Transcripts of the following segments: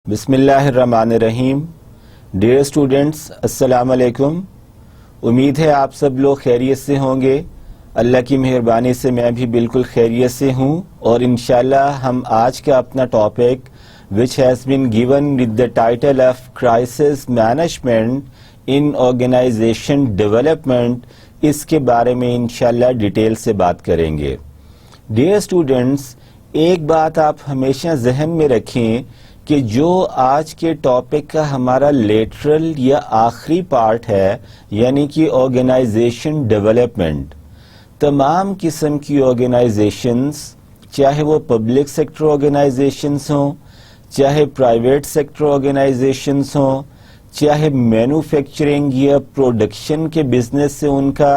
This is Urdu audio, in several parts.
بسم اللہ الرحمن الرحیم. ڈیئر اسٹوڈنٹس، السلام علیکم. امید ہے آپ سب لوگ خیریت سے ہوں گے. اللہ کی مہربانی سے میں بھی بالکل خیریت سے ہوں، اور انشاءاللہ ہم آج کا اپنا topic which has been given with the title of Crisis Management in Organization Development، اس کے بارے میں انشاءاللہ ڈیٹیل سے بات کریں گے. ڈیئر اسٹوڈنٹس، ایک بات آپ ہمیشہ ذہن میں رکھیں کہ جو آج کے ٹاپک کا ہمارا لیٹرل یا آخری پارٹ ہے، یعنی کہ آرگنائزیشن ڈیولپمنٹ، تمام قسم کی آرگنائزیشنز، چاہے وہ پبلک سیکٹر آرگنائزیشنز ہوں، چاہے پرائیویٹ سیکٹر آرگنائزیشنز ہوں، چاہے مینوفیکچرنگ یا پروڈکشن کے بزنس سے ان کا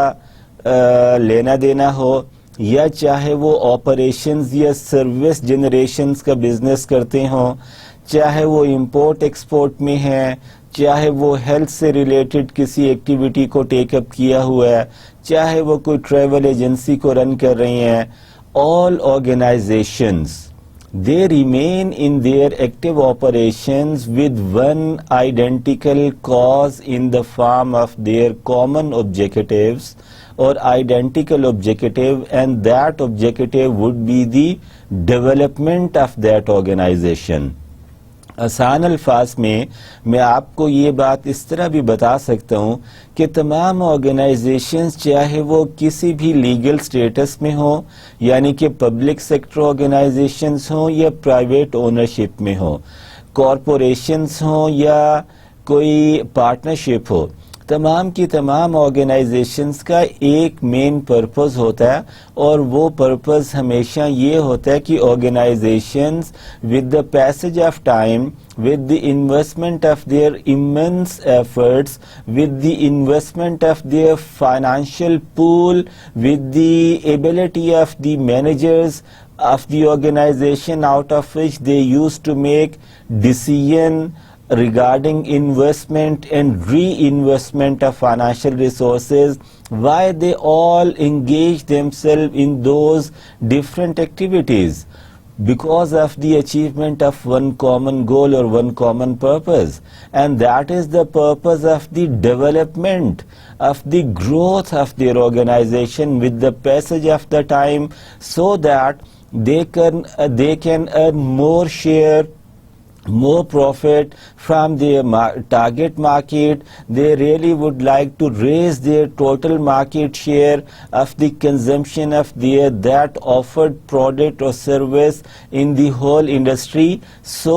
لینا دینا ہو، یا چاہے وہ آپریشنز یا سروس جنریشنز کا بزنس کرتے ہوں، چاہے وہ امپورٹ ایکسپورٹ میں ہیں، چاہے وہ ہیلتھ سے ریلیٹڈ کسی ایکٹیویٹی کو ٹیک اپ کیا ہوا ہے، چاہے وہ کوئی ٹریول ایجنسی کو رن کر رہی ہیں، all organizations they remain in their active operations with one identical cause in the form of their common objectives or identical objective, and that objective would be the development of that organization. آسان الفاظ میں آپ کو یہ بات اس طرح بھی بتا سکتا ہوں کہ تمام آرگنائزیشنز، چاہے وہ کسی بھی لیگل سٹیٹس میں ہوں، یعنی کہ پبلک سیکٹر آرگنائزیشنز ہوں یا پرائیویٹ اونرشپ میں ہوں، کارپوریشنز ہوں یا کوئی پارٹنرشپ ہو، تمام کی تمام آرگنائزیشنز کا ایک مین پرپز ہوتا ہے، اور وہ پرپز ہمیشہ یہ ہوتا ہے کہ organizations with the passage of time, with the investment of their immense efforts, with the investment of their financial pool, with the ability of the managers of the organization out of which they used to make decision regarding investment and reinvestment of financial resources, why they all engage themselves in those different activities. Because of the achievement of one common goal or one common purpose, and that is the purpose of the development, of the growth of their organization with the passage of the time, so that they can earn more share, more profit from their target market. They really would like to raise their total market share of the consumption of their that offered product or service in the whole industry. So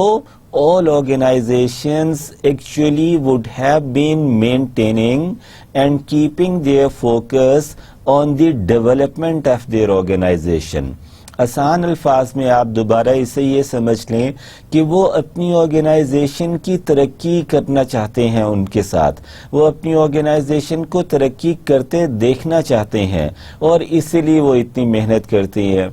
all organizations actually would have been maintaining and keeping their focus on the development of their organization. آسان الفاظ میں آپ دوبارہ اسے یہ سمجھ لیں کہ وہ اپنی آرگنائزیشن کی ترقی کرنا چاہتے ہیں، ان کے ساتھ وہ اپنی آرگنائزیشن کو ترقی کرتے دیکھنا چاہتے ہیں، اور اسی لیے وہ اتنی محنت کرتی ہیں.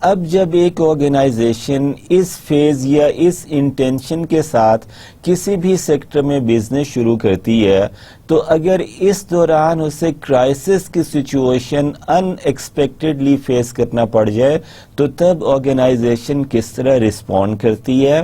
اب جب ایک آرگنائزیشن اس فیز یا اس انٹینشن کے ساتھ کسی بھی سیکٹر میں بزنس شروع کرتی ہے، تو اگر اس دوران اسے کرائسس کی سچویشن ان ایکسپیکٹڈلی فیس کرنا پڑ جائے، تو تب آرگنائزیشن کس طرح رسپونڈ کرتی ہے،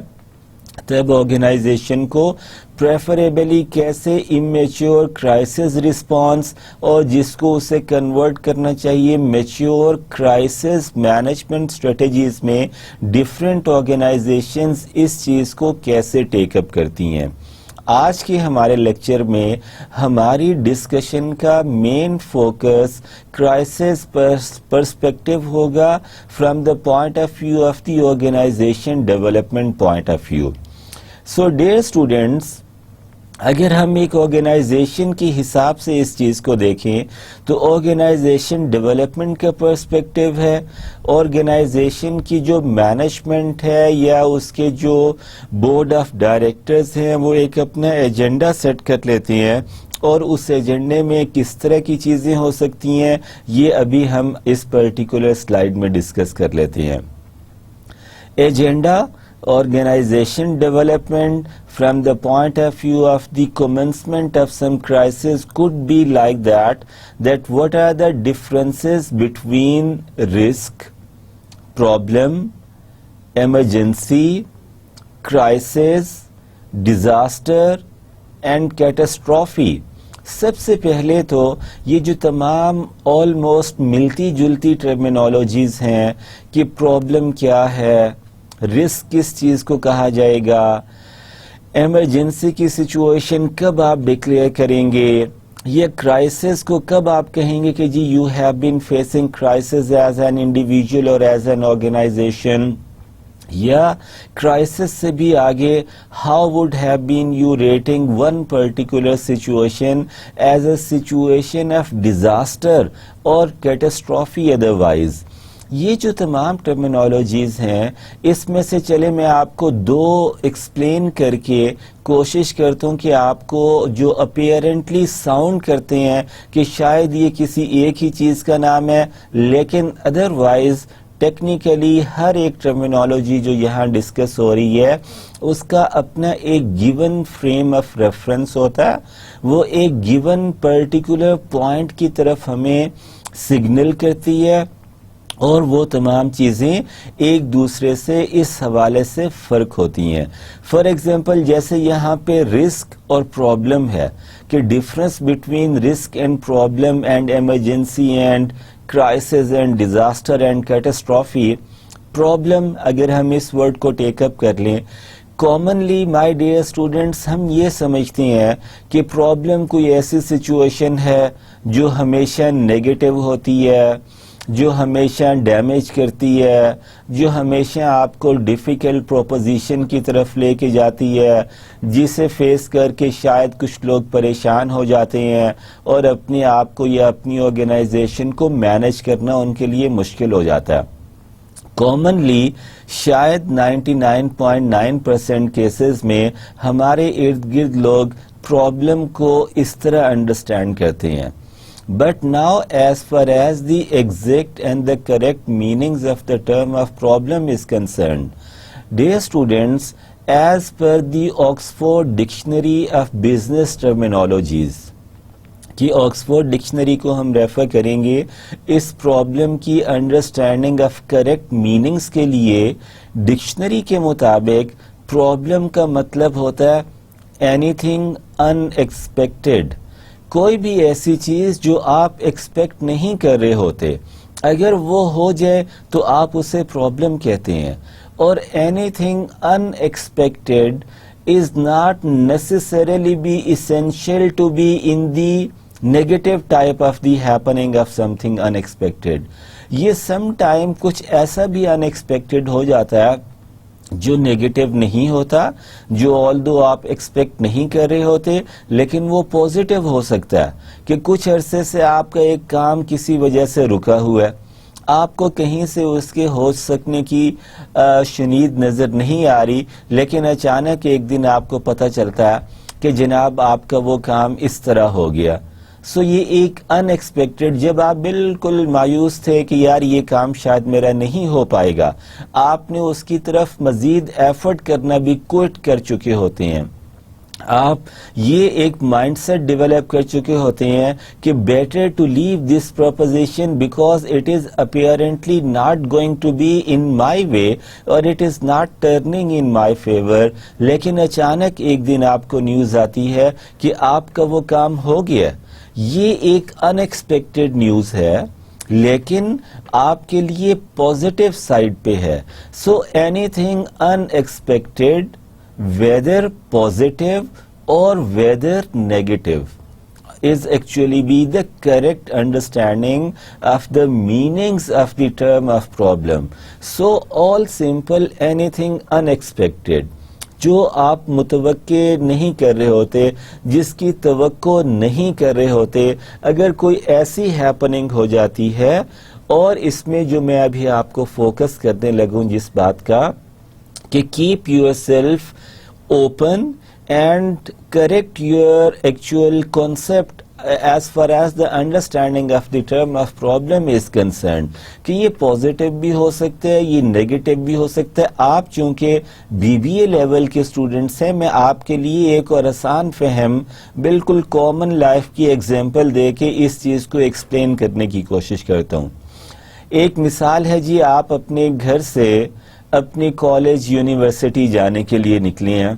تب آرگنائزیشن کو پریفریبلی کیسے امیچور کرائسس رسپانس، اور جس کو اسے کنورٹ کرنا چاہیے میچور کرائسس مینجمنٹ اسٹریٹجیز میں، ڈفرینٹ آرگنائزیشنز اس چیز کو کیسے ٹیک اپ کرتی ہیں. آج کے ہمارے لیکچر میں ہماری ڈسکشن کا مین فوکس کرائسس پرسپیکٹو ہوگا from the point of view of the organization development point of view. So dear students, اگر ہم ایک آرگنائزیشن کے حساب سے اس چیز کو دیکھیں تو آرگنائزیشن ڈیولپمنٹ کا پرسپیکٹو ہے. آرگنائزیشن کی جو مینجمنٹ ہے یا اس کے جو بورڈ آف ڈائریکٹرز ہیں، وہ ایک اپنا ایجنڈا سیٹ کر لیتے ہیں، اور اس ایجنڈے میں کس طرح کی چیزیں ہو سکتی ہیں، یہ ابھی ہم اس پرٹیکولر سلائیڈ میں ڈسکس کر لیتے ہیں. Agenda organization development from the point of view of the commencement of some crisis could be like that what are the differences between risk, problem, emergency, crisis, disaster and catastrophe. سب سے پہلے تو یہ جو تمام آلموسٹ ملتی جلتی ٹرمینالوجیز ہیں کہ پرابلم کیا ہے، رسک کس چیز کو کہا جائے گا، ایمرجنسی کی سچویشن کب آپ ڈکلیئر کریں گے، یہ کرائسس کو کب آپ کہیں گے کہ جی you have been facing crisis as an individual اور ایز این آرگنائزیشن، یا کرائسس سے بھی آگے how would have been you rating one particular situation as a situation of disaster اور کیٹاسٹرافی ادروائز. یہ جو تمام ٹرمینالوجیز ہیں اس میں سے چلے میں آپ کو دو ایکسپلین کر کے کوشش کرتا ہوں کہ آپ کو جو اپیرنٹلی ساؤنڈ کرتے ہیں کہ شاید یہ کسی ایک ہی چیز کا نام ہے، لیکن ادروائز ٹیکنیکلی ہر ایک ٹرمینالوجی جو یہاں ڈسکس ہو رہی ہے اس کا اپنا ایک گیون فریم آف ریفرنس ہوتا ہے، وہ ایک گیون پرٹیکولر پوائنٹ کی طرف ہمیں سگنل کرتی ہے، اور وہ تمام چیزیں ایک دوسرے سے اس حوالے سے فرق ہوتی ہیں. فار ایگزامپل جیسے یہاں پہ رسک اور پرابلم ہے کہ difference between risk and problem and emergency and crisis and disaster and catastrophe. Problem اگر ہم اس ورڈ کو ٹیک اپ کر لیں، کامنلی مائی ڈیئر اسٹوڈنٹس ہم یہ سمجھتے ہیں کہ پرابلم کوئی ایسی سچویشن ہے جو ہمیشہ نیگیٹو ہوتی ہے، جو ہمیشہ ڈیمیج کرتی ہے، جو ہمیشہ آپ کو ڈیفیکلٹ پروپوزیشن کی طرف لے کے جاتی ہے، جسے فیس کر کے شاید کچھ لوگ پریشان ہو جاتے ہیں اور اپنے آپ کو یا اپنی آرگنائزیشن کو مینج کرنا ان کے لیے مشکل ہو جاتا ہے. کامنلی شاید 99.9% کیسز میں ہمارے ارد گرد لوگ پرابلم کو اس طرح انڈرسٹینڈ کرتے ہیں. But now as far as the exact and the correct meanings of the term of problem is concerned, dear students, as per the Oxford Dictionary of Business Terminologies, کہ آکسفورڈ ڈکشنری کو ہم ریفر کریں گے اس پرابلم کی انڈرسٹینڈنگ آف کریکٹ میننگز کے لیے. ڈکشنری کے مطابق پرابلم کا مطلب ہوتا ہے اینی تھنگ ان ایکسپیکٹڈ، کوئی بھی ایسی چیز جو آپ ایکسپیکٹ نہیں کر رہے ہوتے، اگر وہ ہو جائے تو آپ اسے پرابلم کہتے ہیں. اور any thing in expected is not necessarily be essential to be in the negative type of the happening of something unexpected. یہ سم ٹائم کچھ ایسا بھی unexpected ہو جاتا ہے جو نیگیٹو نہیں ہوتا، جو although آپ ایکسپیکٹ نہیں کر رہے ہوتے، لیکن وہ پازیٹیو ہو سکتا ہے کہ کچھ عرصے سے آپ کا ایک کام کسی وجہ سے رکا ہوا ہے، آپ کو کہیں سے اس کے ہو سکنے کی شنید نظر نہیں آ رہی، لیکن اچانک ایک دن آپ کو پتہ چلتا ہے کہ جناب آپ کا وہ کام اس طرح ہو گیا. سو یہ ایک ان ایکسپیکٹڈ، جب آپ بالکل مایوس تھے کہ یار یہ کام شاید میرا نہیں ہو پائے گا، آپ نے اس کی طرف مزید ایفرٹ کرنا بھی کوئٹ کر چکے ہوتے ہیں، آپ یہ ایک مائنڈ سیٹ ڈیولپ کر چکے ہوتے ہیں کہ better to leave this proposition because it is apparently not going to be in my way اور it is not turning in my favour. لیکن اچانک ایک دن آپ کو نیوز آتی ہے کہ آپ کا وہ کام ہو گیا. یہ ایک ان ایکسپیکٹڈ نیوز ہے لیکن آپ کے لیے پازیٹیو سائڈ پہ ہے. So any thing in expected whether positive or whether negative is actually be the correct understanding of the meanings of the term of problem. So all simple anything unexpected جو آپ متوقع نہیں کر رہے ہوتے، جس کی توقع نہیں کر رہے ہوتے، اگر کوئی ایسی ہیپننگ ہو جاتی ہے. اور اس میں جو میں ابھی آپ کو فوکس کرنے لگوں جس بات کا کہ keep yourself open and correct your actual concept as far as the understanding of the term of problem is concerned، کہ یہ پازیٹیو بھی ہو سکتا ہے، یہ نیگیٹو بھی ہو سکتا ہے. آپ چونکہ بی بی اے لیول کے اسٹوڈنٹس ہیں، میں آپ کے لیے ایک اور آسان فہم بالکل کامن لائف کی ایگزامپل دے کے اس چیز کو ایکسپلین کرنے کی کوشش کرتا ہوں. ایک مثال ہے جی، آپ اپنے گھر سے اپنی کالج یونیورسٹی جانے کے لیے نکلے ہیں.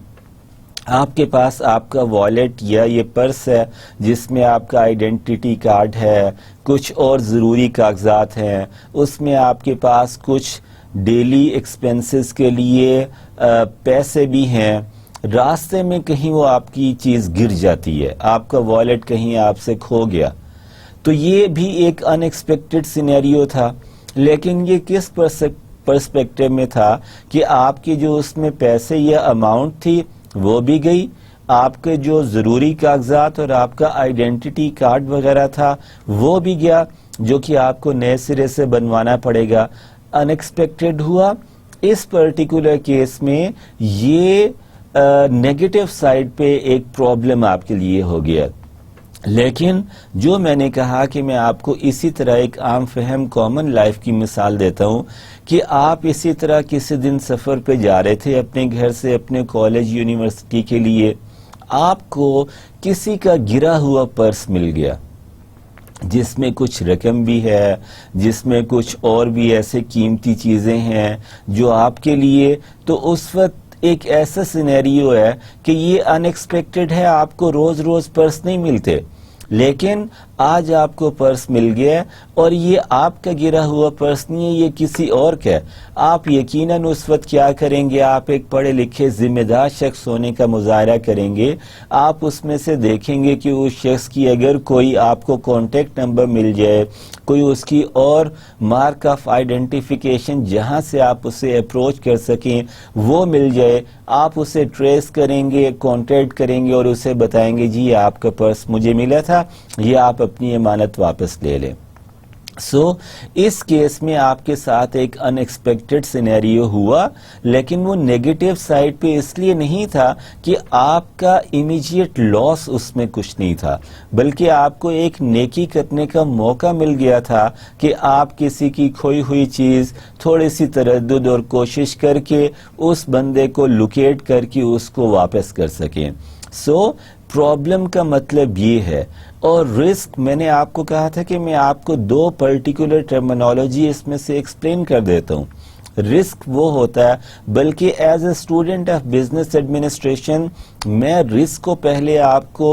آپ کے پاس آپ کا والیٹ یا یہ پرس ہے جس میں آپ کا آئیڈینٹی کارڈ ہے, کچھ اور ضروری کاغذات ہیں, اس میں آپ کے پاس کچھ ڈیلی ایکسپنسز کے لیے پیسے بھی ہیں. راستے میں کہیں وہ آپ کی چیز گر جاتی ہے, آپ کا والیٹ کہیں آپ سے کھو گیا, تو یہ بھی ایک ان ایکسپیکٹڈ سینیریو تھا. لیکن یہ کس پرسپیکٹو میں تھا کہ آپ کی جو اس میں پیسے یا اماؤنٹ تھی وہ بھی گئی, آپ کے جو ضروری کاغذات اور آپ کا آئیڈینٹی کارڈ وغیرہ تھا وہ بھی گیا, جو کہ آپ کو نئے سرے سے بنوانا پڑے گا. ان ایکسپیکٹڈ ہوا. اس پرٹیکولر کیس میں یہ نیگیٹو سائڈ پہ ایک پرابلم آپ کے لیے ہو گیا. لیکن جو میں نے کہا کہ میں آپ کو اسی طرح ایک عام فہم کامن لائف کی مثال دیتا ہوں کہ آپ اسی طرح کسی دن سفر پہ جا رہے تھے اپنے گھر سے اپنے کالج یونیورسٹی کے لیے, آپ کو کسی کا گرا ہوا پرس مل گیا جس میں کچھ رقم بھی ہے, جس میں کچھ اور بھی ایسے قیمتی چیزیں ہیں جو آپ کے لیے, تو اس وقت ایک ایسا سینیریو ہے کہ یہ ان ایکسپیکٹڈ ہے, آپ کو روز روز پرس نہیں ملتے, لیکن آج آپ کو پرس مل گیا اور یہ آپ کا گرا ہوا پرس نہیں ہے, یہ کسی اور کا ہے. آپ یقیناً اس وقت کیا کریں گے, آپ ایک پڑھے لکھے ذمہ دار شخص ہونے کا مظاہرہ کریں گے. آپ اس میں سے دیکھیں گے کہ اس شخص کی اگر کوئی آپ کو کانٹیکٹ نمبر مل جائے, کوئی اس کی اور مارک آف آئیڈینٹیفیکیشن جہاں سے آپ اسے اپروچ کر سکیں وہ مل جائے, آپ اسے ٹریس کریں گے, کانٹیکٹ کریں گے اور اسے بتائیں گے جی آپ کا پرس مجھے ملا تھا, یہ آپ اپنی امانت واپس لے لیں. اس کیس میں آپ کے ساتھ ایک ان ایکسپیکٹڈ سینیریو ہوا, لیکن وہ نیگیٹو سائڈ پہ اس لیے نہیں تھا کہ آپ کا امیجیٹ لاس اس میں کچھ نہیں تھا, بلکہ آپ کو ایک نیکی کرنے کا موقع مل گیا تھا کہ آپ کسی کی کھوئی ہوئی چیز تھوڑی سی تردد اور کوشش کر کے اس بندے کو لوکیٹ کر کے اس کو واپس کر سکیں. پرابلم کا مطلب یہ ہے. اور رسک, میں نے آپ کو کہا تھا کہ میں آپ کو دو پرٹیکولر ٹرمینالوجی اس میں سے ایکسپلین کر دیتا ہوں. رسک وہ ہوتا ہے, بلکہ as a student of business administration میں رسک کو پہلے آپ کو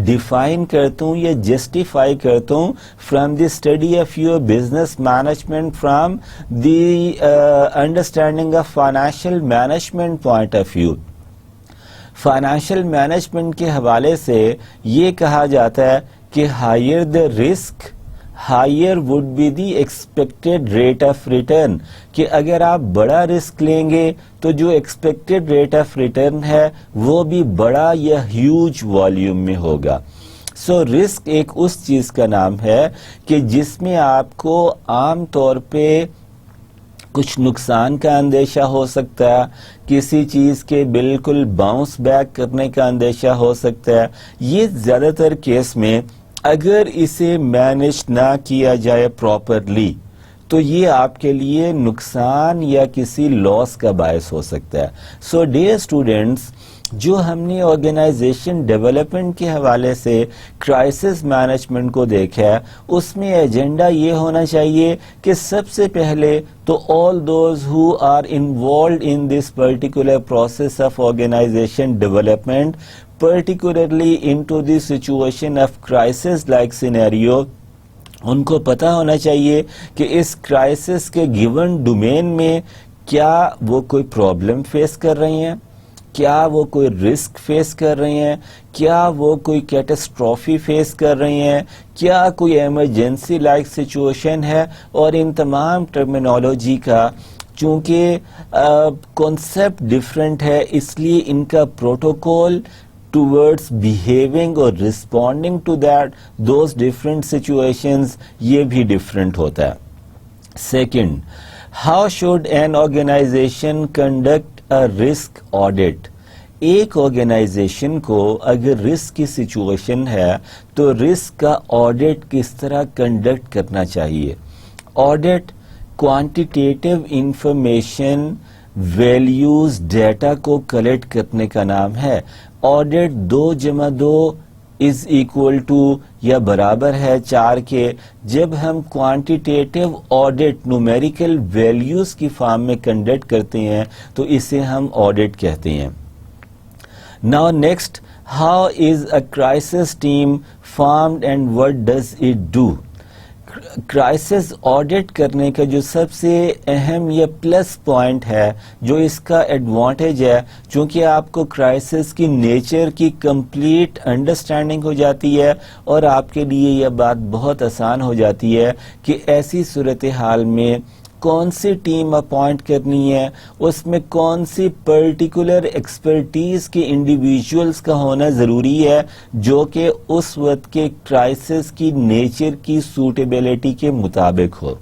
ڈیفائن کرتا ہوں یا جسٹیفائی کرتا ہوں from the study of your business management, from the understanding of financial management point of view. Financial management کے حوالے سے یہ کہا جاتا ہے کہ higher the risk higher would be the expected rate of return, کہ اگر آپ بڑا رسک لیں گے تو جو ایکسپیکٹڈ ریٹ آف ریٹرن ہے وہ بھی بڑا یا ہیوج والیوم میں ہوگا. رسک ایک اس چیز کا نام ہے کہ جس میں آپ کو عام طور پہ کچھ نقصان کا اندیشہ ہو سکتا ہے, کسی چیز کے بالکل باؤنس بیک کرنے کا اندیشہ ہو سکتا ہے. یہ زیادہ تر کیس میں اگر اسے مینج نہ کیا جائے پراپرلی تو یہ آپ کے لیے نقصان یا کسی لاس کا باعث ہو سکتا ہے. ڈیئر اسٹوڈینٹس, جو ہم نے آرگنائزیشن ڈیولپمنٹ کے حوالے سے کرائسس مینجمنٹ کو دیکھا ہے, اس میں ایجنڈا یہ ہونا چاہیے کہ سب سے پہلے تو all those who are involved in this particular process of organization development, particularly into the situation of crisis like scenario, ان کو پتا ہونا چاہیے کہ اس کرائسس کے گیون ڈومین میں کیا وہ کوئی پرابلم فیس کر رہے ہیں, کیا وہ کوئی رسک فیس کر رہے ہیں, کیا وہ کوئی کیٹاسٹرافی فیس کر رہے ہیں, کیا کوئی ایمرجنسی لائک سچویشن ہے. اور ان تمام ٹرمینالوجی کا چونکہ کانسیپٹ ڈفرینٹ ہے, اس لیے ان کا protocol towards behaving or responding to those different situations یہ بھی different ہوتا ہے. Second, how should an organization conduct a risk audit? ایک آرگنائزیشن کو اگر رسک کی سچویشن ہے تو رسک کا آڈٹ کس طرح کنڈکٹ کرنا چاہیے. Audit quantitative information, values, data کو کلیکٹ کرنے کا نام ہے. آڈٹ 2 × 2 از ایکول ٹو یا برابر ہے 4 کے جب ہم کوانٹیٹیو آڈٹ نومیریکل ویلیوز کی فارم میں کنڈکٹ کرتے ہیں تو اسے ہم آڈٹ کہتے ہیں. Now next, how is a crisis team formed and what does it do? Crisis audit کرنے کا جو سب سے اہم یا پلس پوائنٹ ہے، جو اس کا ایڈوانٹیج ہے، چونکہ آپ کو کرائسس کی نیچر کی کمپلیٹ انڈرسٹینڈنگ ہو جاتی ہے اور آپ کے لیے یہ بات بہت آسان ہو جاتی ہے کہ ایسی صورتحال میں کون سی ٹیم اپوائنٹ کرنی ہے، اس میں کون سی پرٹیکولر ایکسپرٹیز کے انڈیویجولز کا ہونا ضروری ہے جو کہ اس وقت کے کرائسس کی نیچر کی سوٹیبلٹی کے مطابق ہو.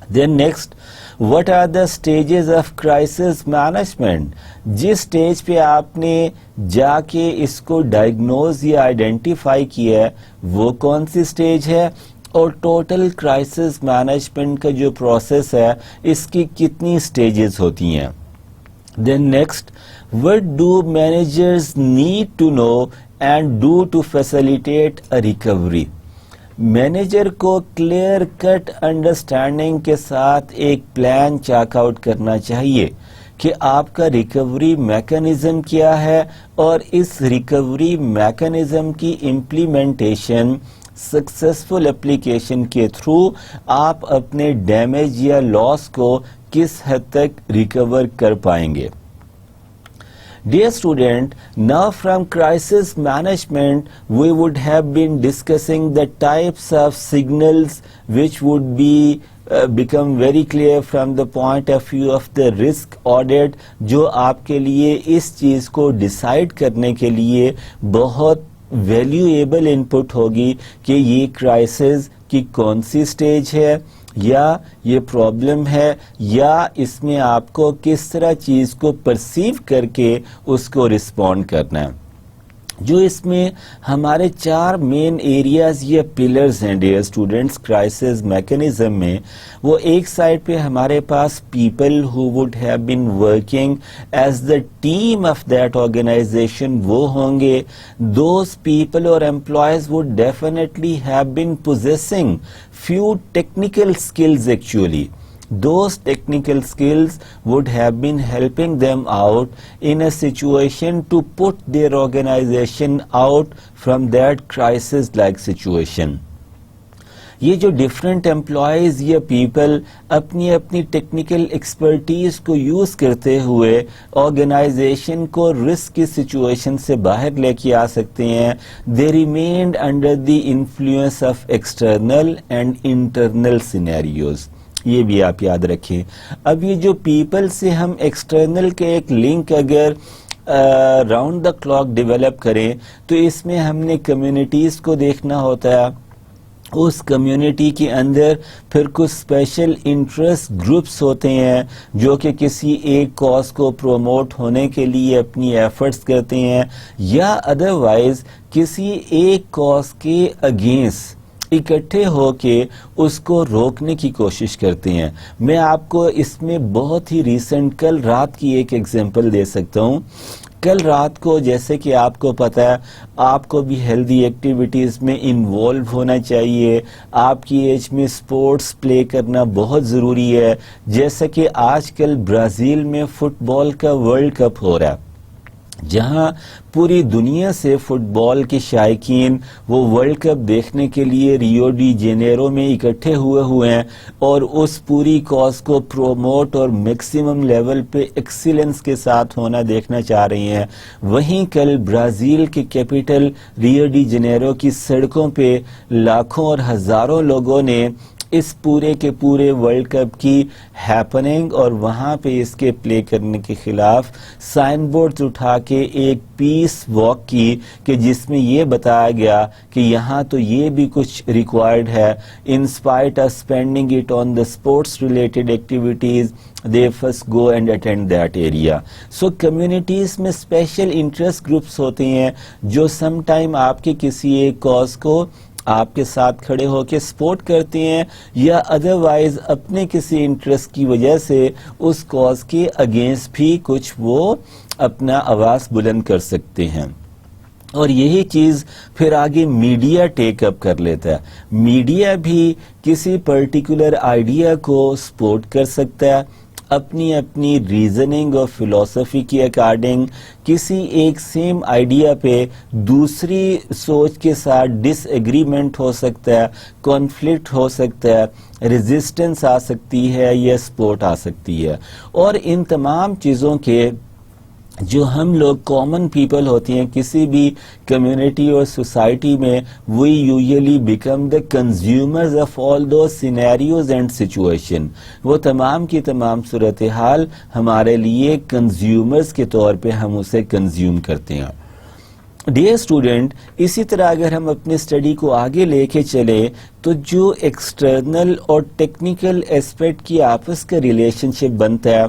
Then next, what are the stages of crisis management؟ جس سٹیج پہ آپ نے جا کے اس کو ڈائگنوز یا آئیڈینٹیفائی کیا ہے وہ کون سی سٹیج ہے، اور ٹوٹل کرائسس مینجمنٹ کا جو پروسیس ہے اس کی کتنی سٹیجز ہوتی ہیں. Then next, what do managers need to know and do to facilitate a recovery؟ Manager کو کلیئر کٹ انڈرسٹینڈنگ کے ساتھ ایک پلان چیک آؤٹ کرنا چاہیے کہ آپ کا ریکوری میکانزم کیا ہے اور اس ریکوری میکانزم کی امپلیمنٹیشن سکسیسفل اپلیکیشن کے تھرو آپ اپنے ڈیمیج یا لاس کو کس حد تک ریکور کر پائیں گے. Dear student, now from crisis management we would have been discussing the types of signals which would be become very clear from the point of view of the risk audit, جو آپ کے لیے اس چیز کو ڈیسائیڈ کرنے کے لیے بہت ویلیویبل انپٹ ہوگی کہ یہ کرائسس کی کون سی سٹیج ہے یا یہ پرابلم ہے یا اس میں آپ کو کس طرح چیز کو پرسیو کر کے اس کو رسپونڈ کرنا ہے. جو اس میں ہمارے 4 مین ایریاز یا پلرز ہیں ڈیئر اسٹوڈنٹس کرائسس میکانزم میں، وہ ایک سائڈ پہ ہمارے پاس people who would have been working as the team of that organisation وہ ہوں گے. دوز پیپل اور employees would definitely have been possessing few technical skills actually. Those technical skills would have been helping them out in a situation to put their organization out from that crisis like situation. یہ جو ڈفرینٹ امپلائیز یا پیپل اپنی اپنی ٹیکنیکل ایکسپرٹیز کو یوز کرتے ہوئے آرگنائزیشن کو رسک کی سچویشن سے باہر لے کے آ سکتے ہیں. They remained under the influence of external and internal scenarios. یہ بھی آپ یاد رکھیں. اب یہ جو پیپل سے ہم ایکسٹرنل کے ایک لنک اگر راؤنڈ دا کلاک ڈیولپ کریں تو اس میں ہم نے کمیونٹیز کو دیکھنا ہوتا ہے. اس کمیونٹی کے اندر پھر کچھ اسپیشل انٹرسٹ گروپس ہوتے ہیں جو کہ کسی ایک کاز کو پروموٹ ہونے کے لیے اپنی ایفرٹس کرتے ہیں یا ادروائز کسی ایک کاز کے اگینسٹ اکٹھے ہو کے اس کو روکنے کی کوشش کرتے ہیں. میں آپ کو اس میں بہت ہی ریسنٹ کل رات کی ایک ایگزامپل دے سکتا ہوں. کل رات کو جیسے کہ آپ کو پتا ہے آپ کو بھی ہیلدی ایکٹیویٹیز میں انوالو ہونا چاہیے. آپ کی ایج میں سپورٹس پلے کرنا بہت ضروری ہے. جیسا کہ آج کل برازیل میں فٹ بال کا ورلڈ کپ ہو رہا ہے جہاں پوری دنیا سے فٹ بال کے شائقین وہ ورلڈ کپ دیکھنے کے لیے ریو ڈی جینیرو میں اکٹھے ہوئے ہیں اور اس پوری کاز کو پروموٹ اور میکسیمم لیول پہ ایکسیلنس کے ساتھ ہونا دیکھنا چاہ رہی ہیں. وہیں کل برازیل کے کیپٹل ریو ڈی جینیرو کی سڑکوں پہ لاکھوں اور ہزاروں لوگوں نے اس پورے کے پورے ورلڈ کپ کی ہیپننگ اور وہاں پہ اس کے پلے کرنے کے خلاف سائن بورڈز اٹھا کے ایک پیس واک کی کہ جس میں یہ بتایا گیا کہ یہاں تو یہ بھی کچھ ریکوائرڈ ہے. In spite of spending it on the sports related activities they first go and attend that area. So communities میں اسپیشل انٹرسٹ گروپس ہوتے ہیں جو سم ٹائم آپ کے کسی ایک کاز کو آپ کے ساتھ کھڑے ہو کے سپورٹ کرتے ہیں یا ادروائز اپنے کسی انٹرسٹ کی وجہ سے اس کاز کے اگینسٹ بھی کچھ وہ اپنا آواز بلند کر سکتے ہیں. اور یہی چیز پھر آگے میڈیا ٹیک اپ کر لیتا ہے. میڈیا بھی کسی پرٹیکولر آئیڈیا کو سپورٹ کر سکتا ہے اپنی اپنی ریزننگ اور فلسفی کے اکارڈنگ. کسی ایک سیم آئیڈیا پہ دوسری سوچ کے ساتھ ڈس ایگریمنٹ ہو سکتا ہے, کانفلکٹ ہو سکتا ہے, ریزسٹنس آ سکتی ہے یا سپورٹ آ سکتی ہے. اور ان تمام چیزوں کے جو ہم لوگ کامن پیپل ہوتی ہیں کسی بھی کمیونٹی اور سوسائٹی میں, we usually become the consumers of all those scenarios and situation. وہ تمام کی تمام صورتحال ہمارے لیے کنزیومرز کے طور پہ ہم اسے کنزیوم کرتے ہیں. ڈیئر اسٹوڈنٹ, اسی طرح اگر ہم اپنی اسٹڈی کو آگے لے کے چلیں تو جو ایکسٹرنل اور ٹیکنیکل اسپیکٹ کی آپس کا ریلیشن شپ بنتا ہے,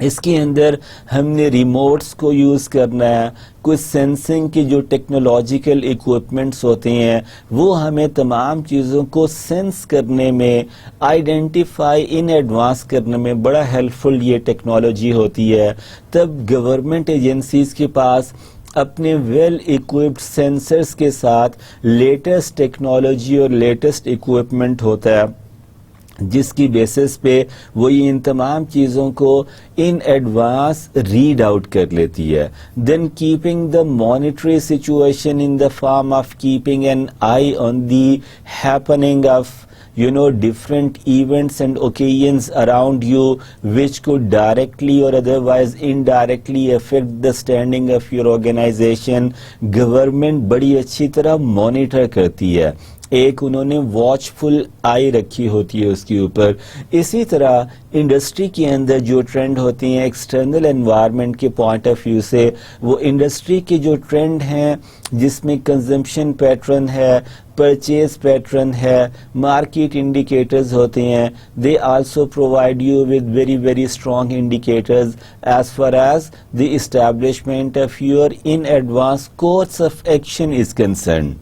اس کے اندر ہم نے ریموٹس کو یوز کرنا ہے. کچھ سینسنگ کی جو ٹیکنالوجیکل ایکوپمنٹس ہوتے ہیں وہ ہمیں تمام چیزوں کو سینس کرنے میں, آئیڈینٹیفائی ان ایڈوانس کرنے میں بڑا ہیلپ فل یہ ٹیکنالوجی ہوتی ہے. تب گورنمنٹ ایجنسیز کے پاس اپنے ویل ایکوپڈ سینسرز کے ساتھ لیٹسٹ ٹیکنالوجی اور لیٹسٹ ایکوپمنٹ ہوتا ہے جس کی بیسس پہ وہ ان تمام چیزوں کو ان ایڈوانس ریڈ آؤٹ کر لیتی ہے. Then keeping the monitory situation in the form of keeping an eye on the happening of different events and occasions around you which could directly or otherwise indirectly affect the standing of your organization. Government بڑی اچھی طرح مانیٹر کرتی ہے, ایک انہوں نے واچ فل آئی رکھی ہوتی ہے اس کے اوپر. اسی طرح انڈسٹری کے اندر جو ٹرینڈ ہوتی ہیں ایکسٹرنل انوائرمنٹ کے پوائنٹ آف ویو سے, وہ انڈسٹری کے جو ٹرینڈ ہیں جس میں کنزمپشن پیٹرن ہے, پرچیز پیٹرن ہے, مارکیٹ انڈیکیٹرز ہوتے ہیں, they also provide you with very very strong indicators as far as the establishment of your in advance course of action is concern.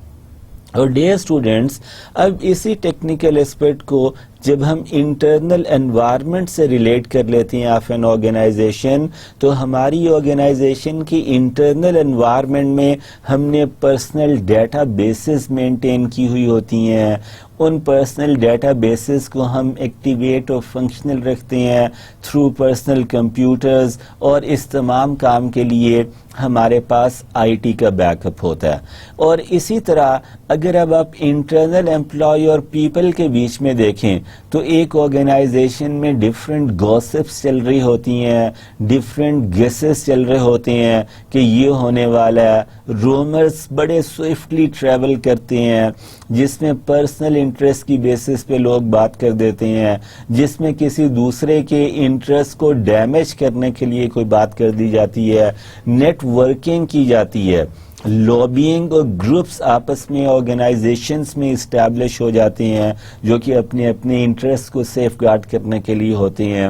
اور ڈیئر اسٹوڈینٹس, اب اسی ٹیکنیکل اسپیکٹ کو جب ہم انٹرنل انوائرمنٹ سے ریلیٹ کر لیتے ہیں آف این آرگنائزیشن, تو ہماری آرگنائزیشن کی انٹرنل انوائرمنٹ میں ہم نے پرسنل ڈیٹا بیسز مینٹین کی ہوئی ہوتی ہیں. ان پرسنل ڈیٹا بیسز کو ہم ایکٹیویٹ اور فنکشنل رکھتے ہیں تھرو پرسنل کمپیوٹرز, اور اس تمام کام کے لیے ہمارے پاس آئی ٹی کا بیک اپ ہوتا ہے. اور اسی طرح اگر اب آپ انٹرنل امپلائی اور پیپل کے بیچ میں دیکھیں تو ایک آرگنائزیشن میں ڈفرینٹ گوسپس چل رہی ہوتی ہیں, ڈفرینٹ گیسز چل رہے ہوتے ہیں کہ یہ ہونے والا ہے. رومرز بڑے سوئفٹلی ٹریول کرتے ہیں جس میں پرسنل انٹرسٹ کی بیسس پہ لوگ بات کر دیتے ہیں, جس میں کسی دوسرے کے انٹرسٹ کو ڈیمیج کرنے کے لیے کوئی بات کر دی جاتی ہے, نیٹ ورکنگ کی جاتی ہے, لابینگ اور گروپس آپس میں آرگنائزیشنز میں اسٹیبلش ہو جاتے ہیں جو کہ اپنے اپنے انٹرسٹ کو سیف گارڈ کرنے کے لیے ہوتے ہیں.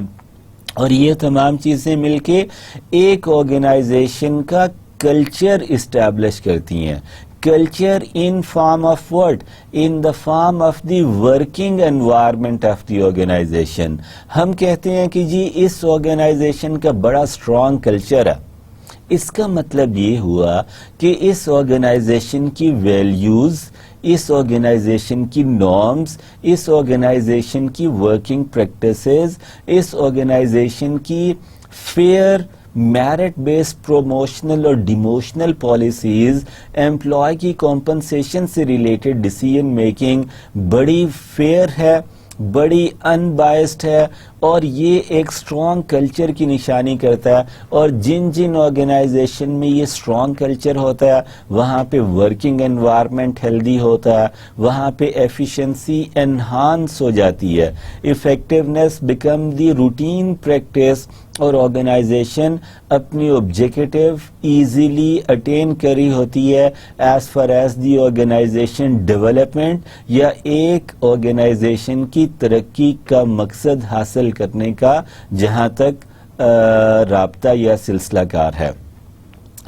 اور یہ تمام چیزیں مل کے ایک آرگنائزیشن کا کلچر اسٹیبلش کرتی ہیں. Culture in form of what? In the form of the working environment of the organization. ہم کہتے ہیں کہ جی اس آرگنائزیشن کا بڑا اسٹرانگ کلچر ہے. اس کا مطلب یہ ہوا کہ اس آرگنائزیشن کی ویلیوز, اس آرگنائزیشن کی نارمز, اس آرگنائزیشن کی ورکنگ پریکٹسز, اس آرگنائزیشن کی فیئر میرٹ بیسڈ پروموشنل اور ڈیموشنل پالیسیز, امپلائی کی کمپنسیشن سے ریلیٹڈ ڈیسیژن میکنگ بڑی فیئر ہے, بڑی ان بائسڈ ہے, اور یہ ایک اسٹرانگ کلچر کی نشانی کرتا ہے. اور جن جن آرگنائزیشن میں یہ اسٹرانگ کلچر ہوتا ہے وہاں پہ ورکنگ انوائرمنٹ ہیلدی ہوتا ہے, وہاں پہ ایفیشنسی انہانس ہو جاتی ہے, effectiveness become the routine practice, اور آرگنائزیشن اپنی آبجیکٹو ایزیلی اٹین کری ہوتی ہے as far as the organization development, یا ایک آرگنائزیشن کی ترقی کا مقصد حاصل کرنے کا جہاں تک رابطہ یا سلسلہ کار ہے.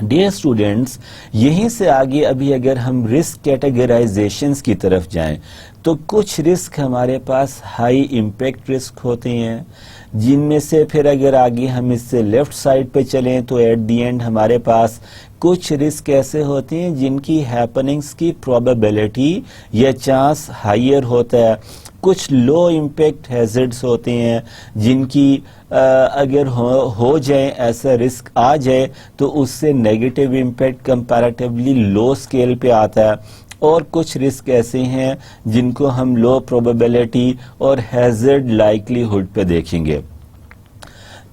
ڈیئر اسٹوڈینٹس, یہیں سے آگے ابھی اگر ہم رسک کیٹیگرائزیشنز کی طرف جائیں تو کچھ رسک ہمارے پاس ہائی امپیکٹ رسک ہوتے ہیں، جن میں سے پھر اگر آگے ہم اس سے لیفٹ سائڈ پہ چلیں تو ایٹ دی اینڈ ہمارے پاس کچھ رسک ایسے ہوتے ہیں جن کی ہیپننگز کی پروبیبلٹی یا چانس ہائر ہوتا ہے، کچھ لو امپیکٹ ہیزرڈز ہوتے ہیں جن کی اگر ہو جائیں، ایسا رسک آ جائے تو اس سے نیگیٹو امپیکٹ کمپیریٹیولی لو اسکیل پہ آتا ہے، اور کچھ رسک ایسے ہیں جن کو ہم لو پروبیبلٹی اور ہیزرڈ لائکلی ہوڈ پہ دیکھیں گے۔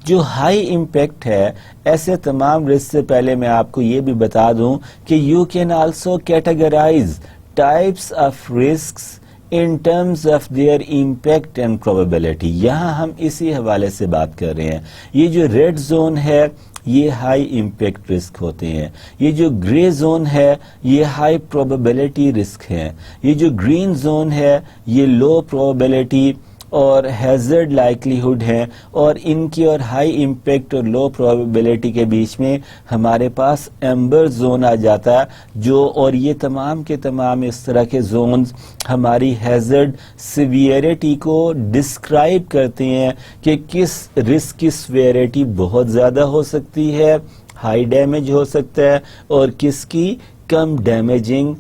جو ہائی امپیکٹ ہے، ایسے تمام رسک سے پہلے میں آپ کو یہ بھی بتا دوں کہ you can also categorize types of risks in terms of their impact and probability۔ یہاں ہم اسی حوالے سے بات کر رہے ہیں۔ یہ جو ریڈ زون ہے یہ ہائی امپیکٹ رسک ہوتے ہیں، یہ جو گرے زون ہے یہ ہائی پروبیبلٹی رسک ہے، یہ جو گرین زون ہے یہ لو پروبیبلٹی اور ہیزرڈ لائکلیہڈ ہیں، اور ان کی اور ہائی امپیکٹ اور لو پروبیبلٹی کے بیچ میں ہمارے پاس ایمبر زون آ جاتا ہے، جو اور یہ تمام کے تمام اس طرح کے زونز ہماری ہیزرڈ سیویئرٹی کو ڈسکرائب کرتے ہیں کہ کس رسک کی سیویئرٹی بہت زیادہ ہو سکتی ہے، ہائی ڈیمیج ہو سکتا ہے، اور کس کی کم ڈیمیجنگ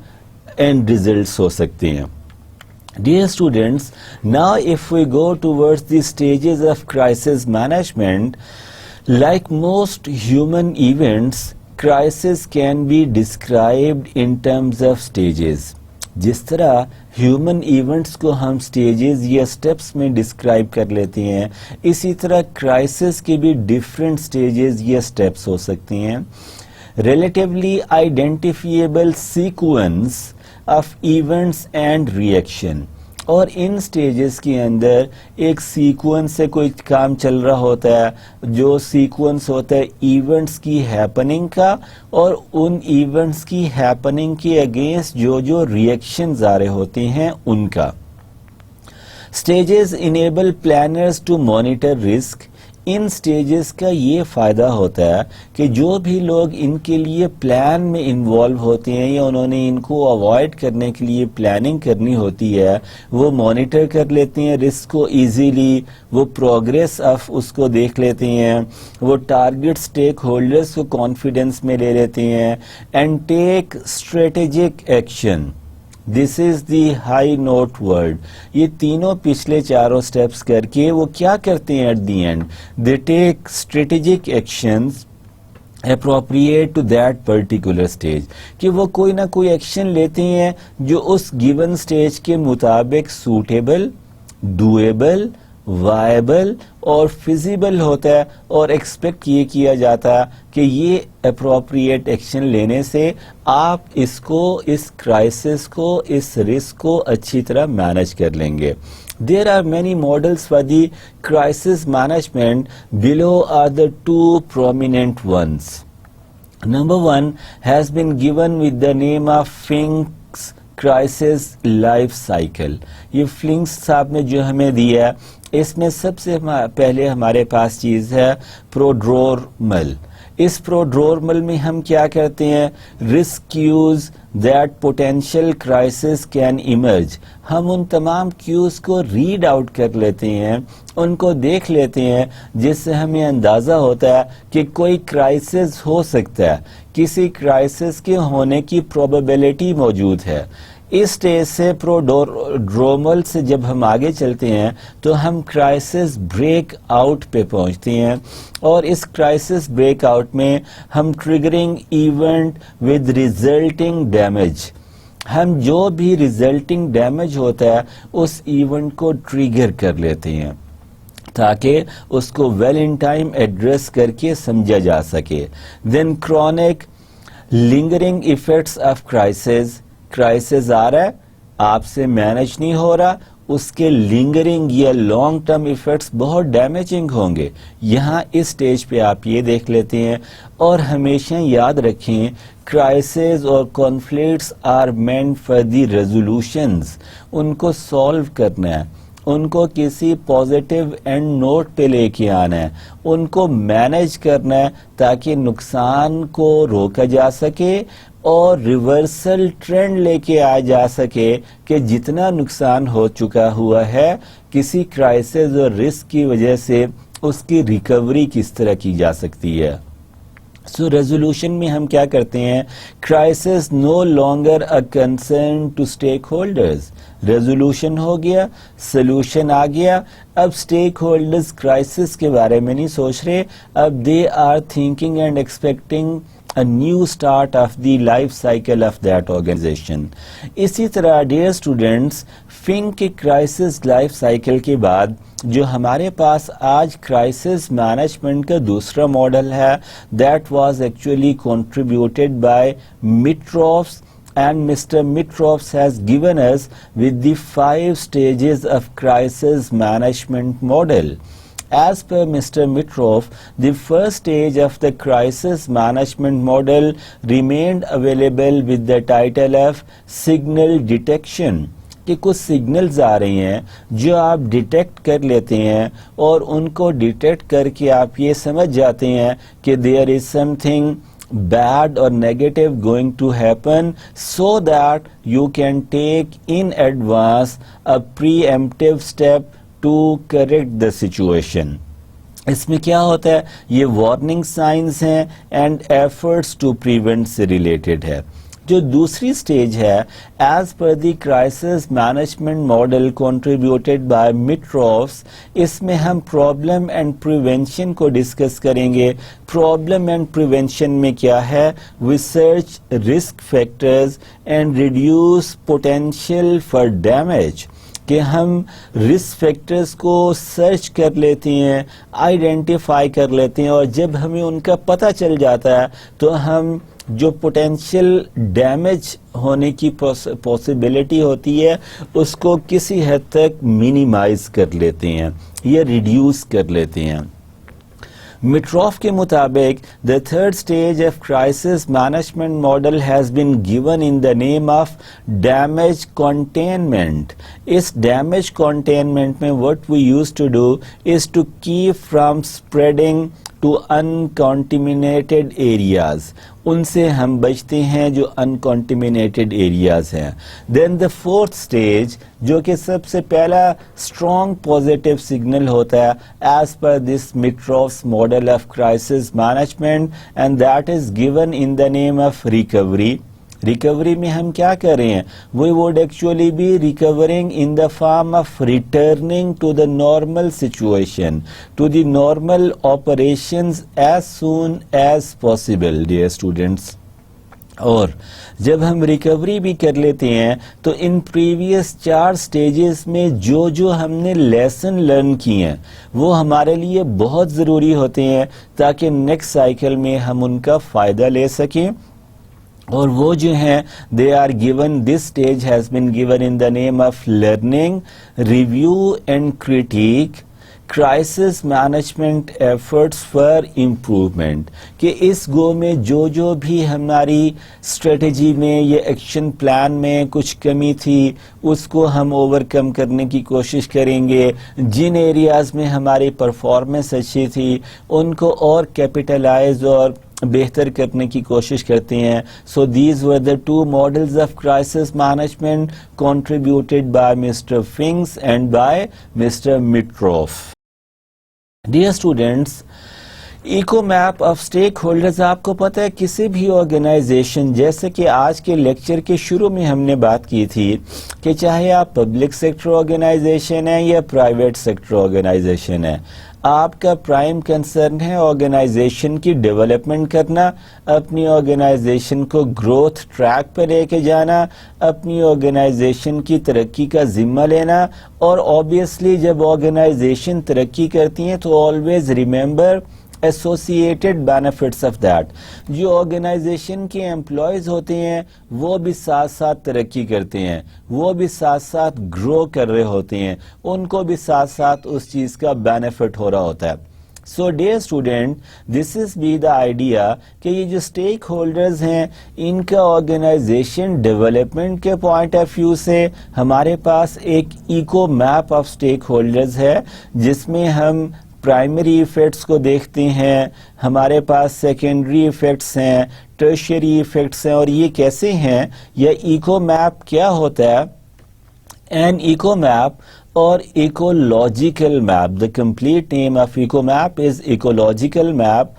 اینڈ ریزلٹس ہو سکتے ہیں۔ Dear students, now if we go towards the stages of crisis management, like most human events, crisis can be described in terms of stages. جس طرح ہیومن ایونٹس کو ہم سٹیجز یا سٹیپس میں ڈسکرائب کر لیتے ہیں، اسی طرح کرائسس کے بھی ڈفرینٹ سٹیجز یا سٹیپس ہو سکتے ہیں۔ Relatively identifiable sequence of events and reaction, اور ان سٹیجز کے اندر ایک سیکوینس سے کوئی کام چل رہا ہوتا ہے، جو سیکوینس ہوتا ہے ایونٹس کی ہیپننگ کا، اور ان ایونٹس کی ہیپننگ کے اگینسٹ جو ریئیکشنز آ رہے ہوتے ہیں ان کا۔ Stages enable planners to monitor risk. ان سٹیجز کا یہ فائدہ ہوتا ہے کہ جو بھی لوگ ان کے لیے پلان میں انوالو ہوتے ہیں یا انہوں نے ان کو اوائڈ کرنے کے لیے پلاننگ کرنی ہوتی ہے، وہ مانیٹر کر لیتے ہیں رسک کو ایزیلی، وہ پروگریس آف اس کو دیکھ لیتے ہیں، وہ ٹارگٹ سٹیک ہولڈرز کو کانفیڈنس میں لے لیتے ہیں، and take strategic action. This is the high note word. یہ تینوں پچھلے چاروں سٹیپس کر کے وہ کیا کرتے ہیں at the end? They take strategic actions appropriate to that particular stage، کہ وہ کوئی نہ کوئی ایکشن لیتے ہیں جو اس گیون سٹیج کے مطابق سوٹیبل، ڈویبل، وائبل اور فیزیبل ہوتا ہے، اور ایکسپیکٹ یہ کیا جاتا ہے کہ یہ اپروپریٹ ایکشن لینے سے آپ اس کرائسس کو، اس رسک کو اچھی طرح مینج کر لیں گے۔ There are many models for the crisis management. Below are the two prominent ones. Number one has been given with the name of Fink's crisis life cycle. یہ فلنکس صاحب نے جو ہمیں دیا ہے، اس میں سب سے پہلے ہمارے پاس چیز ہے پروڈرورمل۔ اس پروڈرورمل میں ہم کیا کرتے ہیں؟ Risk cues that potential crisis can emerge. ہم ان تمام کیوز کو ریڈ آؤٹ کر لیتے ہیں، ان کو دیکھ لیتے ہیں، جس سے ہمیں اندازہ ہوتا ہے کہ کوئی کرائسس ہو سکتا ہے، کسی کرائسس کے ہونے کی پروبیبلٹی موجود ہے۔ اس سٹیج سے پروڈرومل سے جب ہم آگے چلتے ہیں تو ہم کرائسس بریک آؤٹ پہ پہنچتے ہیں، اور اس کرائسس بریک آؤٹ میں ہم triggering event with resulting damage, ہم جو بھی ریزلٹنگ ڈیمیج ہوتا ہے اس ایونٹ کو ٹریگر کر لیتے ہیں تاکہ اس کو ویل ان ٹائم ایڈریس کر کے سمجھا جا سکے۔ Then chronic lingering effects of crisis. Crisis آ رہا ہے، آپ سے مینج نہیں ہو رہا، اس کے لنگرنگ یا لانگ ٹرم ایفیکٹس بہت ڈیمیجنگ ہوں گے۔ یہاں اس سٹیج پہ آپ یہ دیکھ لیتے ہیں، اور ہمیشہ یاد رکھیں کرائسس اور conflicts are meant for the resolutions, ان کو سالو کرنا ہے، ان کو کسی پازیٹیو اینڈ نوٹ پہ لے کے آنا ہے, ان کو مینیج کرنا ہے تاکہ نقصان کو روکا جا سکے اور ریورسل ٹرینڈ لے کے آ جا سکے کہ جتنا نقصان ہو چکا ہوا ہے کسی کرائسس اور رسک کی وجہ سے اس کی ریکوری کس طرح کی جا سکتی ہے. سو ریزولوشن میں ہم کیا کرتے ہیں, crisis no longer a concern to stakeholders. Resolution ہو گیا, سلوشن آ گیا, اب اسٹیک ہولڈرز کرائسس کے بارے میں نہیں سوچ رہے, اب they are thinking and expecting a new start of the life cycle of that organization. اسی طرح ڈیئر اسٹوڈینٹس, فنگ کے کرائسس لائف سائیکل کے بعد جو ہمارے پاس آج کرائسس مینجمنٹ کا دوسرا ماڈل ہے, that was actually contributed by Mitroff, and Mr. Mitroff has given us with the 5 stages of crisis management model. As per Mr. Mitroff, the first stage of the crisis management model remained available with the title of signal detection. کہ کچھ سگنلز آ رہی ہیں جو آپ ڈیٹیکٹ کر لیتے ہیں اور ان کو ڈیٹیکٹ کر کے آپ یہ سمجھ جاتے ہیں کہ there is something bad or negative going to happen, so that you can take in advance a preemptive step to correct the situation. اس میں کیا ہوتا ہے, یہ وارننگ سائنز ہیں اینڈ ایفرٹس ٹو پریونٹ سے ریلیٹڈ ہے. جو دوسری سٹیج ہے, as per the crisis management model contributed by Mitroff's, اس میں ہم پرابلم اینڈ پریونشن کو ڈسکس کریں گے. پرابلم اینڈ پریونشن میں کیا ہے, research risk factors and reduce potential for damage, کہ ہم رسک فیکٹرز کو سرچ کر لیتے ہیں, آئیڈینٹیفائی کر لیتے ہیں, اور جب ہمیں ان کا پتہ چل جاتا ہے تو ہم جو پوٹینشیل ڈیمیج ہونے کی پاسبلٹی ہوتی ہے اس کو کسی حد تک منیمائز کر لیتے ہیں یا ریڈیوس کر لیتے ہیں. مٹروف کے مطابق the third stage of crisis management model has been given in the name of damage containment. Us damage containment میں what we used to do is to keep from spreading to uncontaminated areas. ان سے ہم بچتے ہیں جو uncontaminated areas ہیں. Then the fourth stage, جو کہ سب سے پہلا strong positive signal ہوتا ہے as per this Mitroff's model of crisis management, and that is given in the name of recovery. Recovery میں ہم کیا کر رہے ہیں, we would actually be recovering in the form of returning to the normal situation, to the normal operations as soon as possible, dear students. اور جب ہم ریکوری بھی کر لیتے ہیں تو ان پریویس 4 سٹیجز میں جو ہم نے لیسن لرن کیے ہیں وہ ہمارے لیے بہت ضروری ہوتے ہیں تاکہ نیکسٹ سائیکل میں ہم ان کا فائدہ لے سکیں. اور وہ جو ہیں they are given, this stage has been given in the name of learning, review and critique, crisis management efforts for improvement. کہ اس گو میں جو بھی ہماری اسٹریٹجی میں یا ایکشن پلان میں کچھ کمی تھی اس کو ہم اوور کم کرنے کی کوشش کریں گے. جن ایریاز میں ہماری پرفارمنس اچھی تھی ان کو اور کیپٹلائز اور بہتر کرنے کی کوشش کرتے ہیں. So these were the 2 models of crisis management contributed by mister Fink's and by mister Mitroff. Dear students, eco map of stakeholders آپ کو پتہ ہے کسی بھی آرگنائزیشن, جیسے کہ آج کے لیکچر کے شروع میں ہم نے بات کی تھی کہ چاہے آپ پبلک سیکٹر آرگنائزیشن ہے یا پرائیویٹ سیکٹر آرگنائزیشن ہے, آپ کا پرائم کنسرن ہے آرگنائزیشن کی ڈیولپمنٹ کرنا, اپنی آرگنائزیشن کو گروتھ ٹریک پہ لے کے جانا, اپنی آرگنائزیشن کی ترقی کا ذمہ لینا. اور آبویسلی جب آرگنائزیشن ترقی کرتی ہیں تو always remember associated benefits of that. جو آرگنائزیشن کے امپلائیز ہوتے ہیں وہ بھی ساتھ ساتھ ترقی کرتے ہیں, وہ بھی ساتھ ساتھ گرو کر رہے ہوتے ہیں, ان کو بھی ساتھ ساتھ اس چیز کا بینیفٹ ہو رہا ہوتا ہے. So dear student, this is be the idea کہ یہ جو اسٹیک ہولڈرز ہیں ان کا آرگنائزیشن ڈیولپمنٹ کے پوائنٹ آف ویو سے ہمارے پاس ایک eco map of stakeholders ہے جس میں ہم پرائمری ایفیکٹس کو دیکھتے ہیں, ہمارے پاس سیکنڈری ایفیکٹس ہیں, ٹرشری ایفیکٹس ہیں, اور یہ کیسے ہیں, یا ایکو میپ کیا ہوتا ہے. An eco map or ecological map. The complete name of eco map is ecological map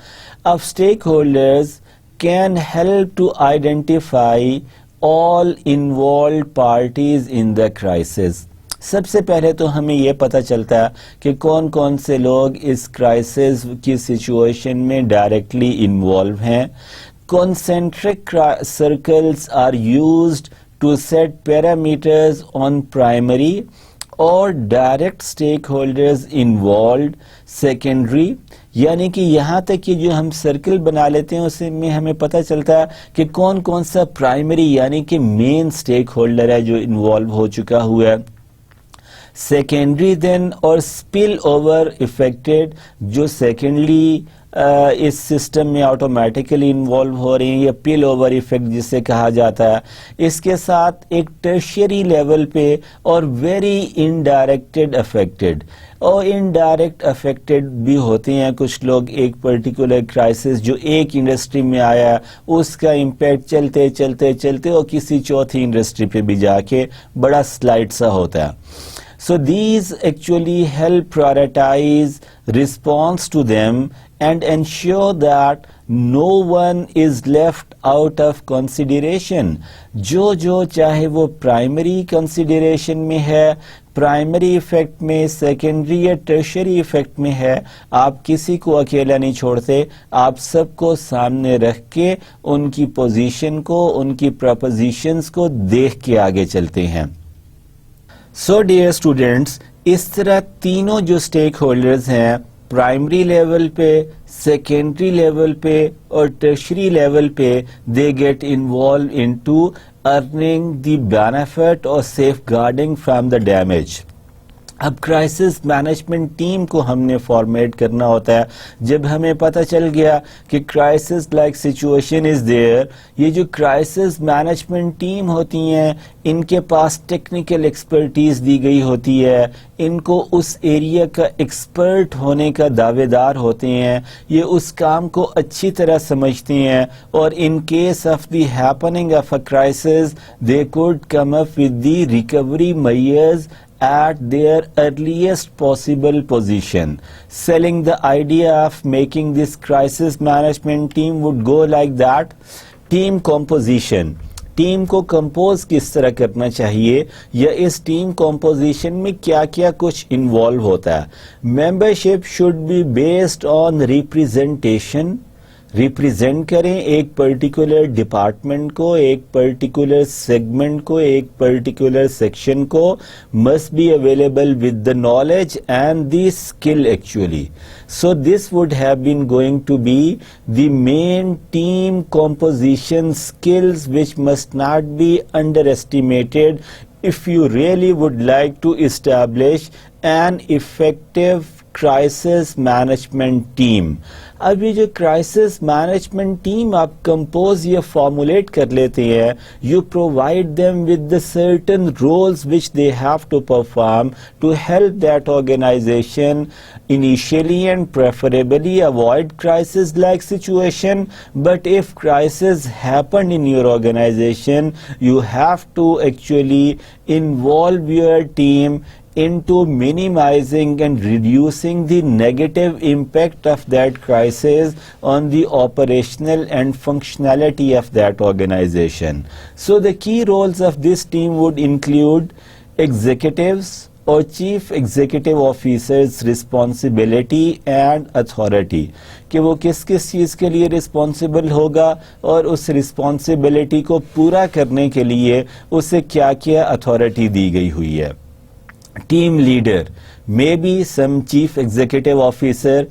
of stakeholders can help to identify all involved parties in the crisis. سب سے پہلے تو ہمیں یہ پتہ چلتا ہے کہ کون کون سے لوگ اس کرائسس کی سچویشن میں ڈائریکٹلی انوالو ہیں. Concentric circles are used to set parameters on primary or direct stakeholders involved secondary. یعنی کہ یہاں تک کہ جو ہم سرکل بنا لیتے ہیں اس میں ہمیں پتہ چلتا ہے کہ کون کون سا پرائمری یعنی کہ مین سٹیک ہولڈر ہے جو انوالو ہو چکا ہوا ہے. سیکنڈری دین اور اسپل اوور افیکٹڈ جو سیکنڈلی اس سسٹم میں آٹومیٹیکلی انوالو ہو رہی ہیں, یا پل اوور ایفیکٹ جسے کہا جاتا ہے. اس کے ساتھ ایک ٹرشری لیول پہ اور ویری انڈائریکٹڈ افیکٹڈ, اور انڈائریکٹ افیکٹڈ بھی ہوتے ہیں کچھ لوگ. ایک پرٹیکولر کرائسس جو ایک انڈسٹری میں آیا اس کا امپیکٹ چلتے چلتے چلتے اور کسی چوتھی انڈسٹری پہ بھی جا کے بڑا سلائڈ سا ہوتا ہے. So these actually help prioritize response to them and ensure that no one is left out of consideration. جو چاہے وہ پرائمری کنسیڈریشن میں ہے, پرائمری ایفیکٹ میں, سیکنڈری یا ٹرشری ایفیکٹ میں ہے, آپ کسی کو اکیلا نہیں چھوڑتے, آپ سب کو سامنے رکھ کے ان کی پوزیشن کو, ان کی پروپوزیشنز کو دیکھ کے آگے چلتے ہیں. سو ڈیئر اسٹوڈینٹس, اس طرح تینوں جو اسٹیک ہولڈرز ہیں پرائمری لیول پہ, سیکنڈری لیول پہ اور ٹرشری لیول پہ, they get involve into earning the benefit اور safeguarding from the damage. اب کرائسس مینجمنٹ ٹیم کو ہم نے فارمیٹ کرنا ہوتا ہے. جب ہمیں پتہ چل گیا کہ crisis like situation is there, یہ جو کرائسس مینجمنٹ ٹیم ہوتی ہیں ان کے پاس ٹیکنیکل ایکسپرٹیز دی گئی ہوتی ہے, ان کو اس ایریا کا ایکسپرٹ ہونے کا دعوے دار ہوتے ہیں, یہ اس کام کو اچھی طرح سمجھتے ہیں, اور in case of the happening of a crisis they could come up with the recovery measures at their earliest possible position. Selling the idea of making this crisis management team would go like that. Team composition. Team کو کمپوز کس طرح کرنا چاہیے, یا اس ٹیم کمپوزیشن میں کیا کیا کچھ انوالو ہوتا ہے. Membership should be based on representation. Represent کریں ایک پرٹیکولر ڈپارٹمنٹ کو, ایک پرٹیکولر سیگمنٹ کو, ایک پرٹیکولر سیکشن کو. Must be available with the knowledge and the skill actually. So this would have been going to be the main team composition skills which must not be underestimated if you really would like to establish an effective crisis management team. اب یہ جو کرائسس مینجمنٹ ٹیم آپ کمپوز یا فارمولیٹ کر لیتے ہیں, you provide them with the certain roles which they have to perform to help that organization initially and preferably avoid crisis like situation. But if crisis happened in your organization, you have to actually involve your team into minimizing and reducing the negative impact of that crisis on the operational and functionality of that organization. So the key roles of this team would include executives اور chief executive officers responsibility and authority, کہ وہ کس کس چیز کے لیے رسپانسبل ہوگا اور اس رسپانسبلٹی کو پورا کرنے کے لیے اسے کیا کیا اتھارٹی دی گئی ہوئی ہے. Team leader may be some chief executive officer.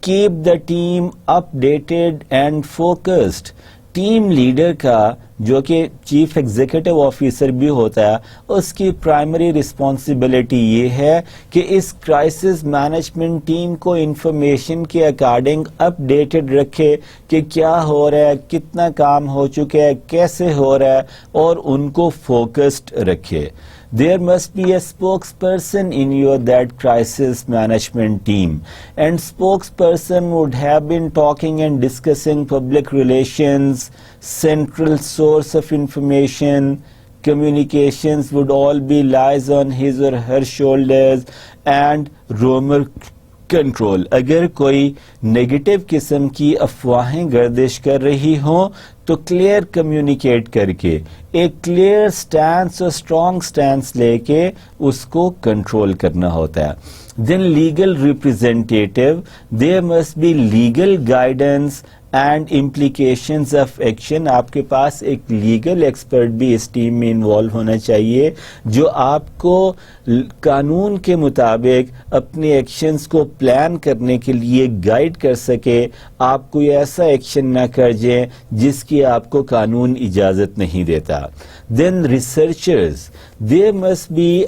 Keep the team updated and focused. Team leader کا جو کہ چیف ایگزیکٹو آفیسر بھی ہوتا ہے, اس کی پرائمری رسپانسبلٹی یہ ہے کہ اس کرائسس مینجمنٹ ٹیم کو انفارمیشن کے اکارڈنگ اپ ڈیٹڈ رکھے کہ کیا ہو رہا ہے, کتنا کام ہو چکا ہے, کیسے ہو رہا ہے, اور ان کو فوکسڈ رکھے. There must be a spokesperson in that crisis management team, and spokesperson would have been talking and discussing public relations, central source of information, communications would all be lies on his or her shoulders, and roamer control. اگر کوئی نیگیٹو قسم کی افواہیں گردش کر رہی ہوں تو کلیئر کمیونیکیٹ کر کے ایک کلیئر سٹینس اور اسٹرانگ سٹینس لے کے اس کو کنٹرول کرنا ہوتا ہے. Then legal representative, there must be legal guidance and implications of action. آپ کے پاس ایک لیگل ایکسپرٹ بھی اس ٹیم میں انوالو ہونا چاہیے جو آپ کو قانون کے مطابق اپنے ایکشنز کو پلان کرنے کے لیے گائیڈ کر سکے. آپ کوئی ایسا ایکشن نہ کر جائیں جس کی آپ کو قانون اجازت نہیں دیتا. Then researchers, there must be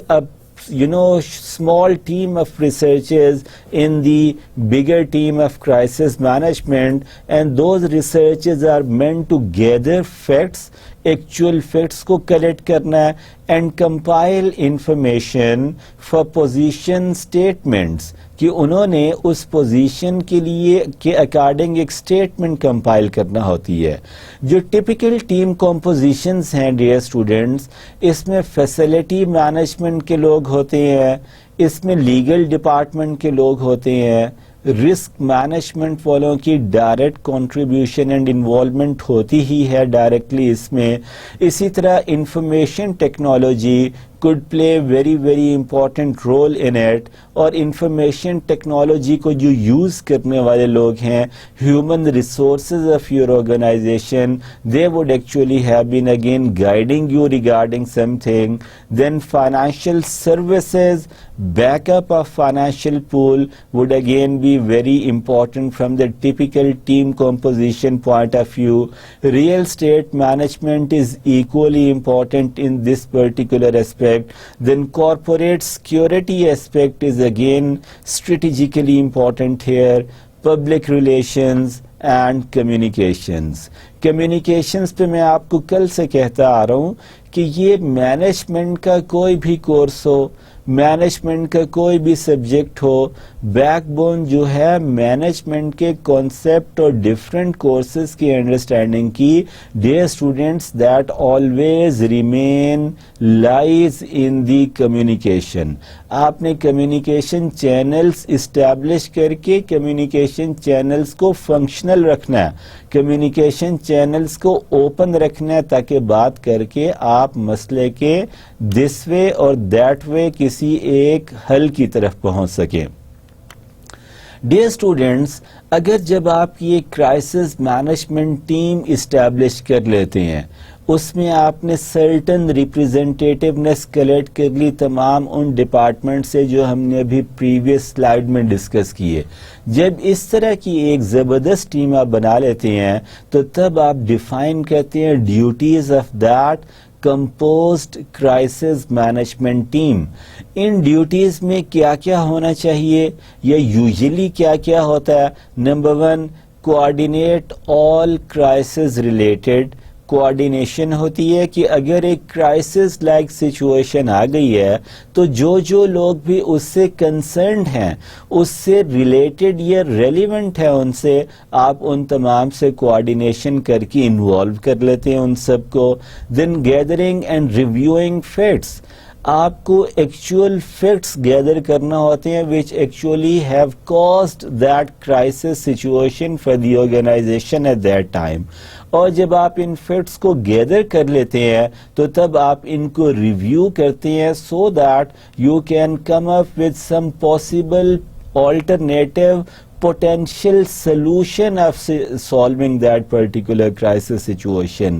small team of researchers in the bigger team of crisis management, and those researchers are meant to gather facts, actual facts کو کلیکٹ کرنا ہے, and compile information for position statements, کہ انہوں نے اس پوزیشن کے لیے کے اکارڈنگ ایک اسٹیٹمنٹ کمپائل کرنا ہوتی ہے. جو ٹپیکل ٹیم کمپوزیشنز ہیں ڈیئر اسٹوڈنٹس, اس میں فیسلٹی مینجمنٹ کے لوگ ہوتے ہیں, اس میں لیگل ڈپارٹمنٹ کے لوگ ہوتے ہیں, رسک مینجمنٹ والوں کی ڈائریکٹ کنٹریبیوشن اینڈ انوالومنٹ ہوتی ہی ہے ڈائریکٹلی اس میں. اسی طرح information technology could play very very important role in it, اور انفارمیشن ٹیکنالوجی کو جو یوز کرنے والے لوگ ہیں, human resources of your organization, they would actually have been again guiding you regarding something. Then financial services, backup of financial pool would again be very important from the typical team composition point of view. Real estate management is equally important in this particular aspect. Then corporate security aspect is again strategically important here. Public relations and communications. Communications پہ میں آپ کو کل سے کہتا آ رہا ہوں کہ یہ مینجمنٹ کا کوئی بھی کورس ہو, مینجمنٹ کا کوئی بھی سبجیکٹ ہو, بیک بون جو ہے مینجمنٹ کے کانسیپٹ اور ڈفرینٹ کورسز کی انڈرسٹینڈنگ کی, dear students, that always remain لائز in the communication. آپ نے کمیونیکیشن چینلز اسٹیبلش کر کے کمیونیکیشن چینلز کو فنکشنل رکھنا ہے, کمیونیکیشن چینلز کو اوپن رکھنا ہے تاکہ بات کر کے آپ مسئلے کے دس وے اور دیٹ وے کسی ایک حل کی طرف پہنچ سکیں. ڈیئر اسٹوڈینٹس, اگر جب آپ کی ایک کرائسس مینجمنٹ ٹیم اسٹیبلش کر لیتے ہیں, اس میں آپ نے سرٹن ریپرزینٹیٹیونیس کلیکٹ کر لی تمام ان ڈپارٹمنٹ سے جو ہم نے ابھی پریویس سلائیڈ میں ڈسکس کیے, جب اس طرح کی ایک زبردست ٹیم آپ بنا لیتے ہیں تو تب آپ ڈیفائن کرتے ہیں duties of that composed crisis management team. In duties میں کیا کیا ہونا چاہیے یا یوزلی کیا کیا ہوتا ہے؟ نمبر 1, کوآرڈینیٹ آل کرائسس ریلیٹڈ. کوآرڈینیشن ہوتی ہے کہ اگر ایک کرائسس لائک سچویشن آ گئی ہے تو جو لوگ بھی اس سے کنسرنڈ ہیں, اس سے ریلیٹڈ یا ریلیونٹ ہے, ان سے آپ ان تمام سے کوآرڈینیشن کر کے انوالو کر لیتے ہیں ان سب کو. دین گیدرنگ اینڈ ریویوئنگ فیکٹس, آپ کو ایکچوئل فیکٹس گیدر کرنا ہوتے ہیں which actually have caused that crisis situation for the organization at that time. اور جب آپ ان فیکٹس کو گیدر کر لیتے ہیں تو تب آپ ان کو ریویو کرتے ہیں so that you can come up with some possible alternative potential solution of solving that particular crisis situation.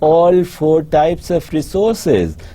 all 4 types of resources.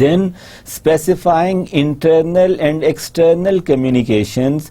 Then specifying internal and external communications,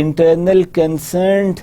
internal concerned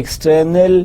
external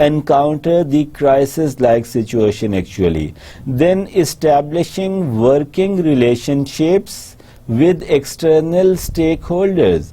encounter the crisis like situation actually. Then establishing working relationships with external stakeholders.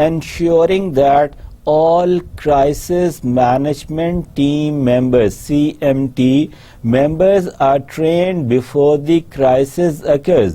ensuring that all crisis management team members, CMT members, are trained before the crisis occurs.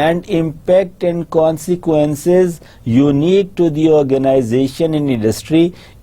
and impact and consequences unique to the organization in industry,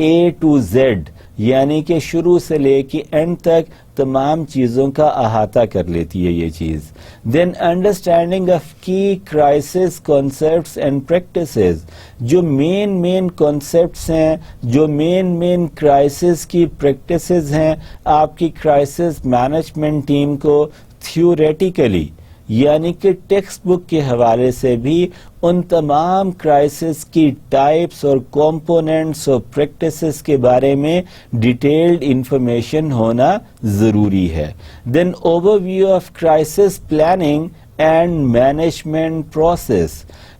A to Z یعنی کہ شروع سے لے کے اینڈ تک تمام چیزوں کا احاطہ کر لیتی ہے یہ چیز. دین انڈرسٹینڈنگ آف کی کرائسس کانسیپٹس اینڈ پریکٹسز, جو مین کانسیپٹس ہیں, جو مین کرائسس کی پریکٹسز ہیں آپ کی کرائسس مینجمنٹ ٹیم کو تھیوریٹیکلی یعنی کہ ٹیکسٹ بک کے حوالے سے بھی ان تمام کرائسس کی ٹائپس اور کمپوننٹس اور پریکٹسز کے بارے میں ڈیٹیلڈ انفارمیشن ہونا ضروری ہے. Then overview of crisis planning and management process,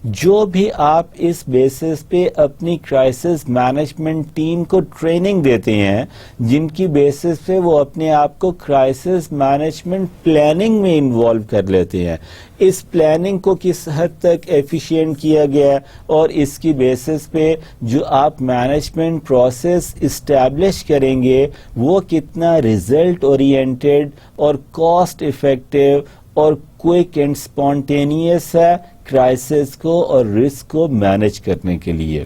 جو بھی آپ اس بیسس پہ اپنی کرائسس مینجمنٹ ٹیم کو ٹریننگ دیتے ہیں, جن کی بیسس پہ وہ اپنے آپ کو کرائسس مینجمنٹ پلاننگ میں انوالو کر لیتے ہیں, اس پلاننگ کو کس حد تک ایفیشینٹ کیا گیا اور اس کی بیسس پہ جو آپ مینجمنٹ پروسیس اسٹیبلش کریں گے وہ کتنا ریزلٹ اورینٹیڈ اور کاسٹ افیکٹو اور کوئک اینڈ اسپونٹینیس ہے کرائسس کو اور رسک کو مینج کرنے کے لیے.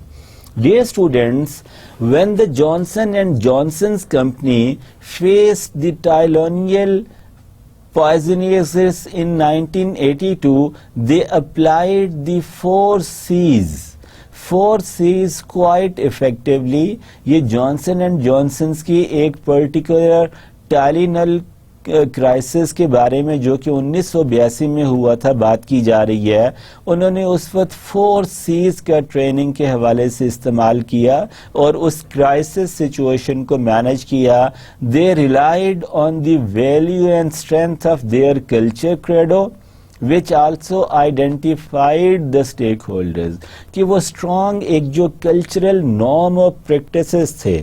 Dear students, when the Johnson and Johnson's company faced the Tylenol poisonosis in 1982, they applied the 4 C's. 4 C's quite effectively. یہ جانسن اینڈ جانسنس کی ایک پرٹیکولر ٹائلینل کرائسس کے بارے میں جو کہ 1982 میں ہوا تھا بات کی جا رہی ہے, انہوں نے اس وقت 4 C's کا ٹریننگ کے حوالے سے استعمال کیا اور اس کرائسس سچویشن کو مینج کیا. They relied on the value and strength of their culture credo, which also identified the stakeholders, کہ وہ اسٹرانگ ایک جو کلچرل نارم اور پریکٹسز تھے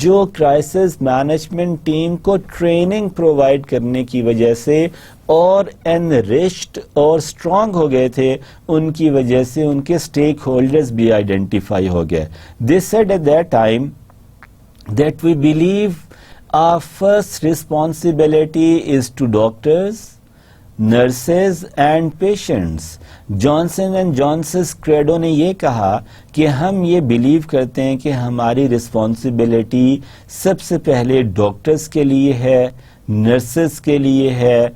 جو کرائسس مینجمنٹ ٹیم کو ٹریننگ پرووائڈ کرنے کی وجہ سے اور انریچڈ اور اسٹرانگ ہو گئے تھے, ان کی وجہ سے ان کے اسٹیک ہولڈرز بھی آئیڈینٹیفائی ہو گئے. They said at that time that we believe our first responsibility is to doctors, nurses and patients. Johnson and Johnson's credo نے یہ کہا کہ ہم یہ بلیو کرتے ہیں کہ ہماری رسپانسبلٹی سب سے پہلے ڈاکٹرز کے لیے ہے, نرسز کے لیے ہے,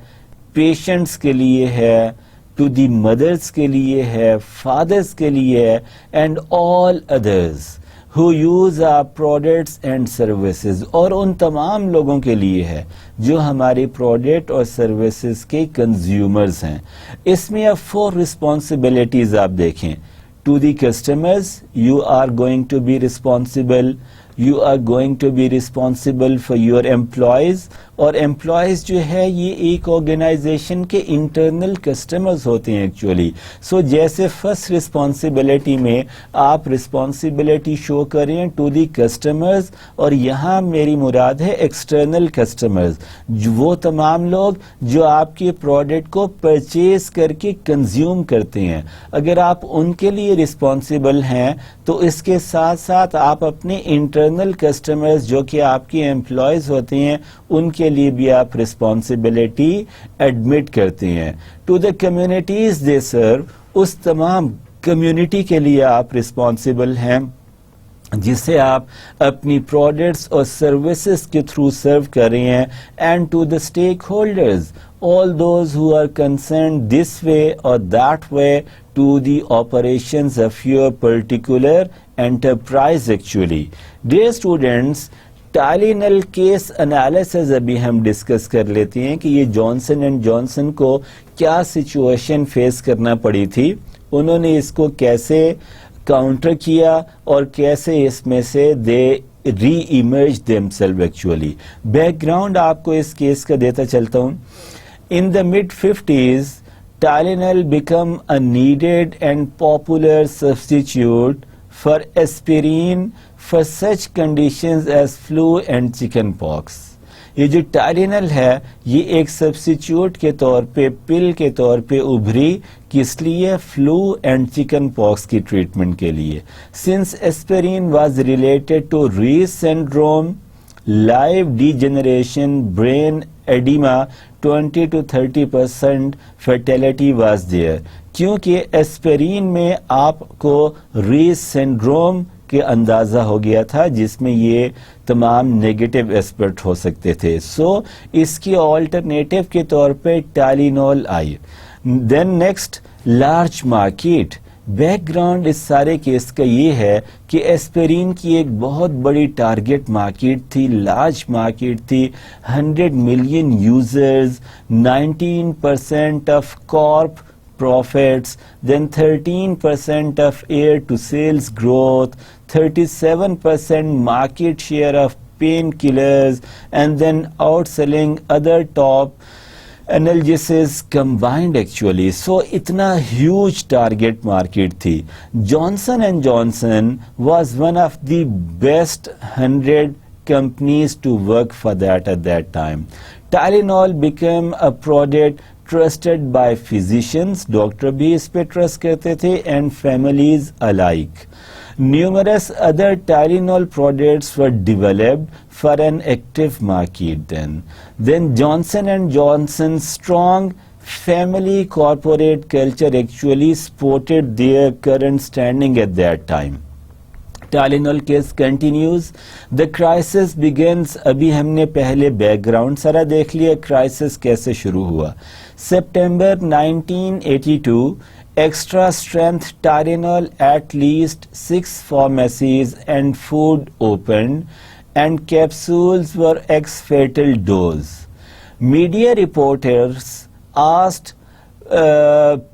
پیشنٹس کے لیے ہے, ٹو دی مدرس کے لیے ہے, فادرز کے لیے ہے, and all others who use our products and services, اور ان تمام لوگوں کے لیے ہے جو ہماری پروڈکٹ اور سروسز کے کنزیومرز ہیں. اس میں اب 4 responsibilities آپ دیکھیں. To the customers, you are going to be responsible. You are going to be responsible for your employees. اور امپلائیز جو ہے یہ ایک آرگنائزیشن کے انٹرنل کسٹمرز ہوتے ہیں ایکچولی. سو جیسے فرسٹ رسپانسبلٹی میں آپ رسپانسبلٹی شو کریں ٹو دی کسٹمرز, اور یہاں میری مراد ہے ایکسٹرنل کسٹمرز, وہ تمام لوگ جو آپ کے پروڈکٹ کو پرچیز کر کے کنزیوم کرتے ہیں. اگر آپ ان کے لیے رسپانسبل ہیں تو اس کے ساتھ ساتھ آپ اپنے انٹرنل کسٹمرز جو کہ آپ کے امپلائیز ہوتے ہیں ان کے لیے بھی آپ رسپانسبلٹی ایڈمٹ کرتے ہیں. ٹو دا کمیونٹیز دے سرو, اس تمام کمیونٹی کے لیے آپ رسپانسبل ہیں جسے آپ اپنی پروڈکٹس اور سروسز کے تھرو سرو کر رہے ہیں. And to the stakeholders, all those who are concerned this way or that way to the operations of your particular enterprise actually. Dear students, Tylenol case analysis ابھی ہم ڈسکس کر لیتے ہیں کہ یہ جانسن اینڈ جانسن کو کیا سچویشن فیس کرنا پڑی تھی, انہوں نے اس کو کیسے کاؤنٹر کیا اور کیسے اس میں سے they reemerge themself actually. Background آپ کو اس کیس کا دیتا چلتا ہوں. ان دا mid 50s, Tylenol became a needed and popular substitute for aspirin for such conditions as flu and chicken pox. یہ جو ٹائلینل ہے یہ ایک سبسٹیچیوٹ کے طور پہ پل کے طور پہ ابھری, کس لیے؟ فلو اینڈ چکن پاکس کی ٹریٹمنٹ کے لیے. Since aspirin was related to Reye's syndrome, life degeneration, brain oedema, 20 to 30% fertility was there. کیونکہ ایسپرین میں آپ کو ریس سنڈروم کے اندازہ ہو گیا تھا جس میں یہ تمام نیگیٹو ایسپیکٹ ہو سکتے تھے. سو اس کی آلٹرنیٹو کے طور پہ ٹائلینول آئی. Then next large market. Background اس سارے کیس کا یہ ہے کہ ایسپرین کی ایک بہت بڑی ٹارگٹ مارکیٹ تھی, لارج مارکیٹ تھی, 100 million users, 19% of corp profits, then 13% of air to sales growth, 37% market share of painkillers, and then outselling other top analgesics combined actually. So itna huge target market thi. Johnson & Johnson was one of the best 100 companies to work for that at that time. Tylenol became a product trusted by physicians, doctor بھی اس پہ ٹرسٹ کرتے تھے, and families alike. Numerous other Tylenol products were developed for an active market then Johnson & Johnson's strong family corporate culture actually supported their current standing at that time. Tylenol case continues. The crisis begins. ابھی ہم نے پہلے بیک گراؤنڈ سارا دیکھ لیا, کرائسس کیسے شروع ہوا. September 1982, extra strength Tylenol at least 6 pharmacies and food opened, and capsules were ex-fatal dose. Media reporters asked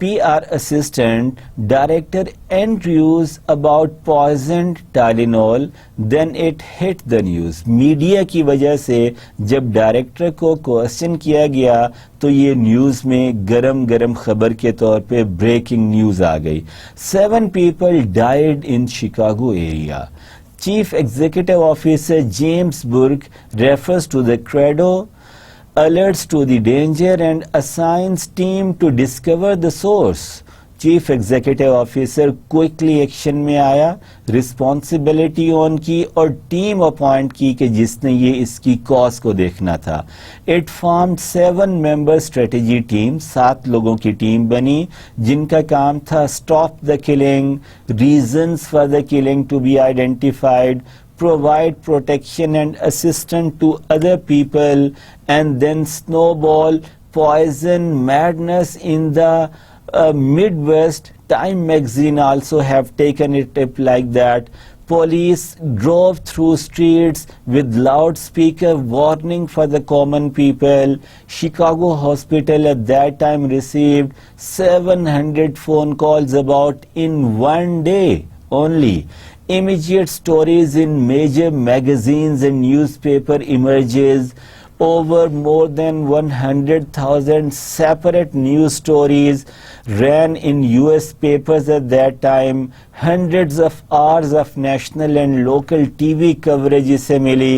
PR assistant director Andrews about poisoned Tylenol, then it hit the news. Media کی وجہ سے جب ڈائریکٹر کو کوشچن کیا گیا تو یہ نیوز میں گرم گرم خبر کے طور پہ بریکنگ نیوز آ گئی. 7 people died in Chicago area. Chief Executive Officer James Burke refers to the credo, alerts to the danger, and assigns team to discover the source. Chief executive officer quickly action میں آیا, رسپانسبلٹی آن کی اور ٹیم اپوائنٹ کی کہ جس نے یہ اس کی کاز کو دیکھنا تھا. It formed 7 member strategy team, 7 لوگوں کی ٹیم بنی جن کا کام تھا stop the killing, reasons for the killing to be identified, provide protection and assistance to other people, and then snowball poison madness in the Midwest. Time magazine also have taken it up like that. Police drove through streets with loudspeaker warning for the common people. Chicago hospital at that time received 700 phone calls about in one day only. Immediate stories in major magazines and newspaper emerges. Over more than 100,000 separate news stories ran in US papers at that time. Hundreds of hours of national and local TV coverage isse mili.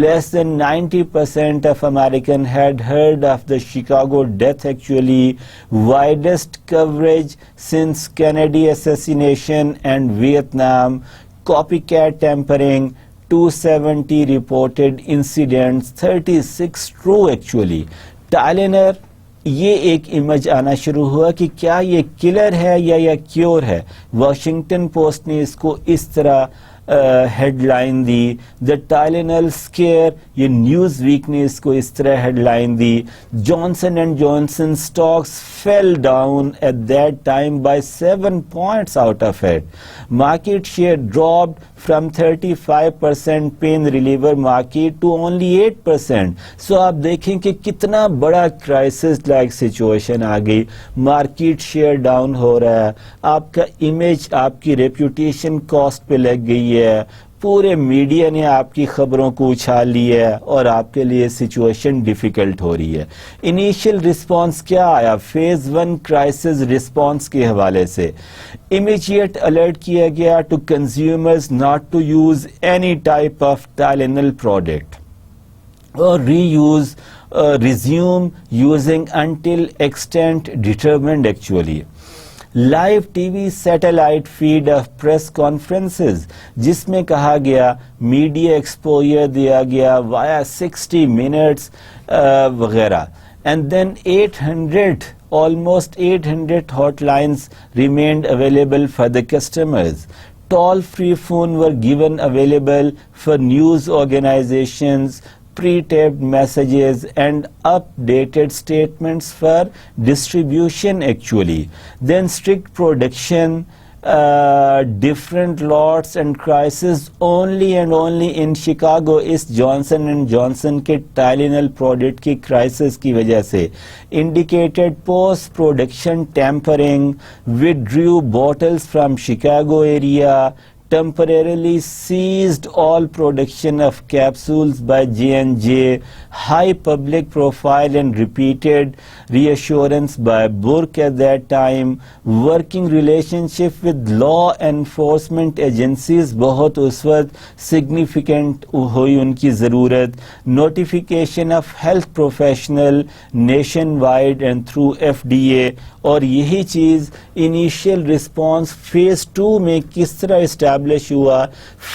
Less than 90% of Americans had heard of the Chicago death actually. Widest coverage since Kennedy assassination and Vietnam. Copycat tampering, 270 reported incidents, 36 true actually. Tylenol, یہ ایک امیج آنا شروع ہوا کہ کیا یہ کلر ہے یا کیور ہے. واشنگٹن پوسٹ نے اس کو اس طرح ہیڈ لائن دی, دا ٹائلینول اسکیئر. یہ نیوز ویک نے اس کو اس طرح ہیڈ لائن دی. Johnson and Johnson stocks fell down at that time by 7 points out of it. Market share dropped from 35% pain reliever market to only 8%. So آپ دیکھیں کہ کتنا بڑا کرائسس لائک سچویشن آ گئی. مارکیٹ شیئر ڈاؤن ہو رہا ہے, آپ کا امیج, آپ کی ریپوٹیشن کاسٹ پہ لگ گئی ہے, پورے میڈیا نے آپ کی خبروں کو اچھال لیا ہے اور آپ کے لیے سچویشن ڈیفیکلٹ ہو رہی ہے. انیشیل رسپانس کیا آیا فیز 1 کرائسس رسپانس کے حوالے سے؟ امیڈیٹ الرٹ کیا گیا to consumers not to use any type of Tylenol product اور resume using until extent determined actually. Live TV satellite feed of press conferences جس میں کہا گیا میڈیا ایکسپوئر دیا گیا وایا 60 منٹس وغیرہ. And then 800 almost 800 hotlines remained available for the customers. toll-free phone were given available for news organizations, pre-taped messages and updated statements for distribution actually. Then strict production, different lots and crisis only and only in Chicago is Johnson and Johnson کے Tylenol product کی crisis کی وجہ سے. Indicated post-production tampering, withdrew bottles from Chicago area, temporarily seized all production of capsules by J&J, high public profile and repeated reassurance by Burke at that time, working relationship with law enforcement agencies بہت اس وقت significant ہوئی ان کی ضرورت, notification of health professional nationwide and through FDA. اور یہی چیز انیشیل رسپانس فیز 2 میں کس طرح اسٹیبلش ہوا,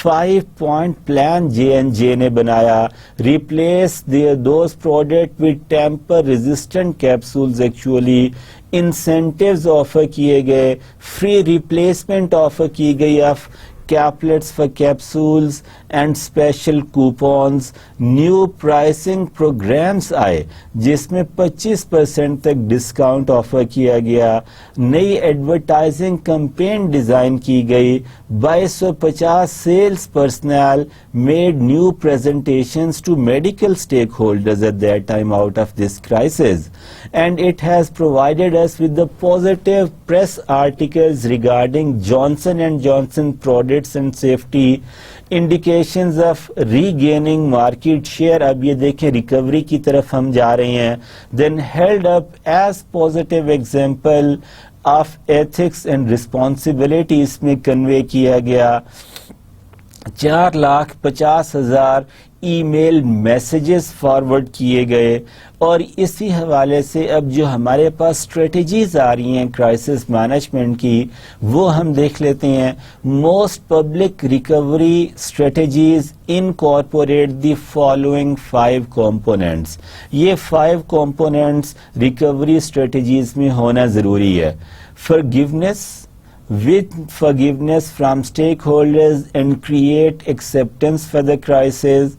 5 point پلان J&J نے بنایا, replace those product with tamper resistant capsules actually, incentives offer کیے گئے, فری ریپلیسمنٹ آفر کی گئی of caplets for capsules and special coupons, new pricing programs آئے جس میں 25% تک ڈسکاؤنٹ آفر کیا گیا, نئی ایڈورٹائزنگ کمپین ڈیزائن کی گئی, 2250 sales personnel made new presentations to medical stakeholders at that time out of this crisis, and it has provided us with the positive press articles regarding Johnson and Johnson products and safety, indications of regaining market share. اب یہ دیکھیں ریکوری کی طرف ہم جا رہے ہیں. Then held up as positive example of ethics and responsibility اس میں کنوے کیا گیا. 4,50,000 ای میل میسیجز فارورڈ کیے گئے. اور اسی حوالے سے اب جو ہمارے پاس اسٹریٹجیز آ رہی ہیں کرائسس مینجمنٹ کی وہ ہم دیکھ لیتے ہیں. Most public recovery strategies incorporate the following 5 components. یہ 5 components ریکوری اسٹریٹجیز میں ہونا ضروری ہے. forgiveness, with forgiveness from stakeholders and create acceptance for the crisis.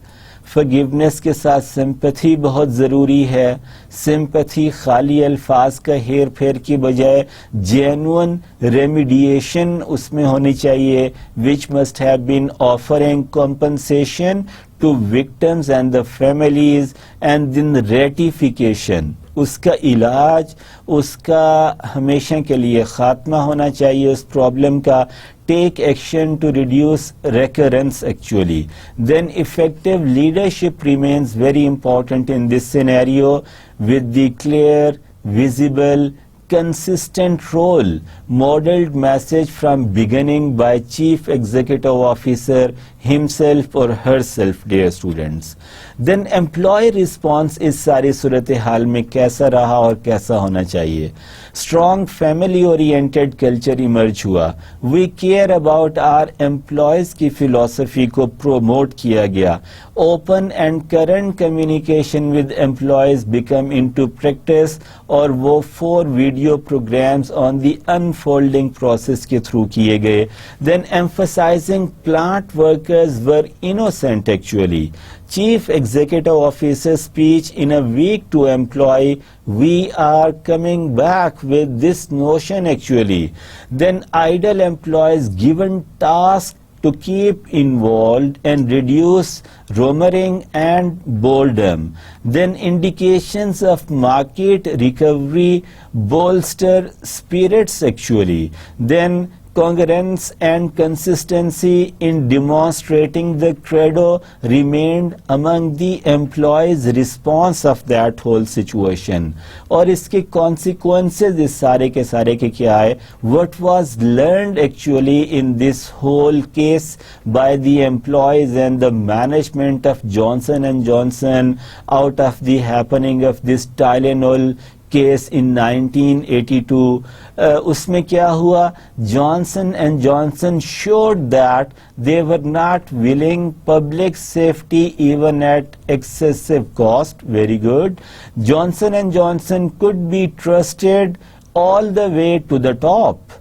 forgiveness کے ساتھ sympathy بہت ضروری ہے. sympathy خالی الفاظ کا ہیر پھیر کی بجائے genuine remediation اس میں ہونی چاہیے, which must have been offering compensation to victims and the families, and then ratification, اس کا علاج, اس کا ہمیشہ کے لیے خاتمہ ہونا چاہیے اس پرابلم کا. Take action to reduce recurrence actually. Then effective leadership remains very important in this scenario with the clear, visible, consistent role modeled message from beginning by Chief Executive Officer himself or herself, dear students. Then employee response اس ساری صورتحال میں کیسا رہا اور کیسا ہونا چاہیے. Strong family oriented culture emerge ہوا. We care about our employees کی philosophy کو promote کیا گیا. Open and current communication with employees become into practice, اور وہ 4 video programs on the unfolding process کے through کیے گئے. Then emphasizing plant workers were innocent actually. Chief Executive Officer speech in a week to employee, we are coming back with this notion actually. Then idle employees given task to keep involved and reduce rumoring and boredom. Then indications of market recovery bolster spirits actually. Then congruence and consistency in demonstrating the credo remained among the employees' response of that whole situation. اور اس کے consequences اس سارے کے سارے کے کیا ہے, what was learned actually in this whole case by the employees and the management of Johnson and Johnson out of the happening of this Tylenol case in 1982. اس میں کیا ہوا, Johnson and Johnson showed that they were not willing public safety even at excessive cost. Very good. Johnson and Johnson could be trusted all the way to the top.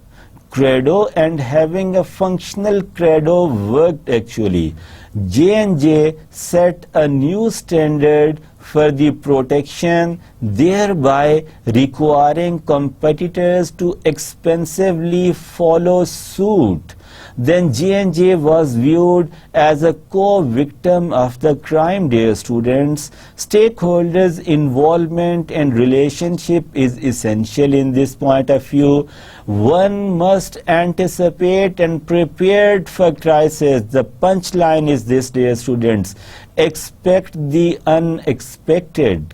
credo and having a functional credo worked actually. J&J set a new standard for the protection, thereby requiring competitors to expensively follow suit. Then J&J was viewed as a co-victim of the crime, dear students. Stakeholders' involvement and relationship is essential in this point of view. One must anticipate and prepared for crisis. The punchline is this, dear students. Expect the unexpected.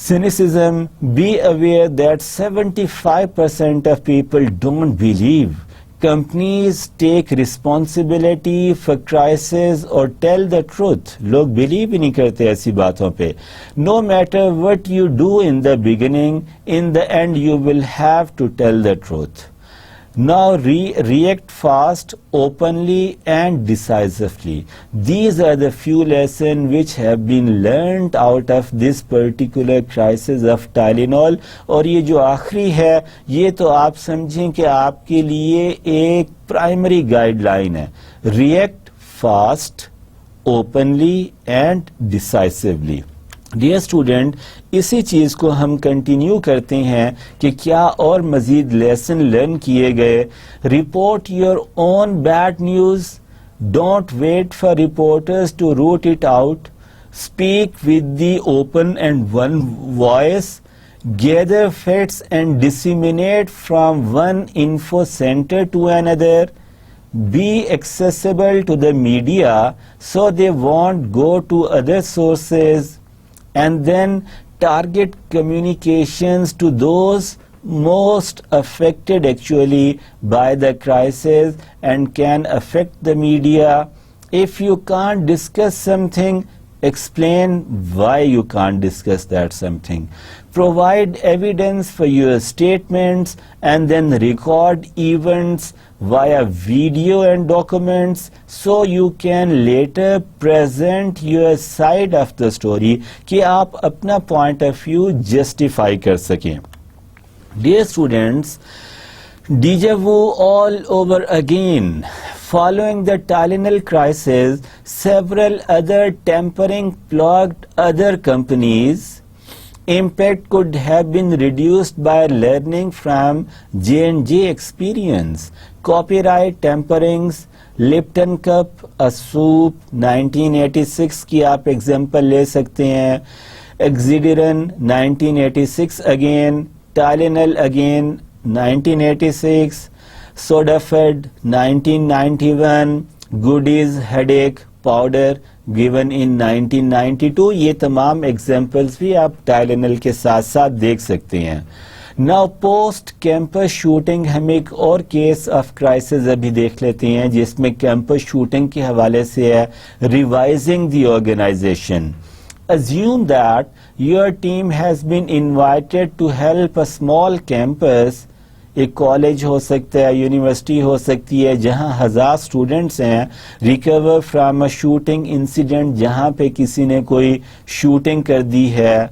Cynicism, be aware that 75% of people don't believe companies take responsibility for crisis or tell the truth. لوگ believe ہی نہیں کرتے ایسی باتوں پہ. No matter what you do in the beginning, in the end you will have to tell the truth. Now react fast, openly and decisively. These are the few lessons which have been learned out of this particular crisis of Tylenol. اور یہ جو آخری ہے یہ تو آپ سمجھیں کہ آپ کے لیے ایک پرائمری گائیڈ لائن ہے. React fast, openly and decisively. Dear student اسی چیز کو ہم کنٹینیو کرتے ہیں کہ کیا اور مزید لیسن لرن کیے گئے. Report your own bad news, don't wait for reporters to root it out, speak with the open and one voice, gather facts and disseminate from one info centre to another. Be accessible to the media so they won't go to other sources. And then target communications to those most affected actually by the crisis and can affect the media. If you can't discuss something, explain why you can't discuss that something. Provide evidence for your statements and then record events via video and documents so you can later present your side of the story کہ آپ اپنا point of view justify کر سکیں. Dear students, déjà vu all over again. Following the Tylenol crisis, several other tampering plagued other companies. Impact could have been reduced by learning from J&J experience. Copyright tamperings, Lipton Cup, a soup, 1986 کی آپ ایگزامپل لے سکتے ہیں. Exidiran, 1986 again. Tylenol again, 1986. Sodafed, 1991. Goodies headache powder given in 1992. یہ تمام ایگزامپلس بھی آپ ٹائلینل کے ساتھ ساتھ دیکھ سکتے ہیں. Now post campus shooting ہم ایک اور کیس آف کرائسس ابھی دیکھ لیتے ہیں جس میں کیمپس شوٹنگ کے حوالے سے ہے. Revising the organization. Assume that your team has been invited to help a small campus. ایک کالج ہو سکتا ہے, یونیورسٹی ہو سکتی ہے جہاں 1000 اسٹوڈنٹس ہیں, recover from a shooting incident جہاں پہ کسی نے کوئی شوٹنگ کر دی ہے.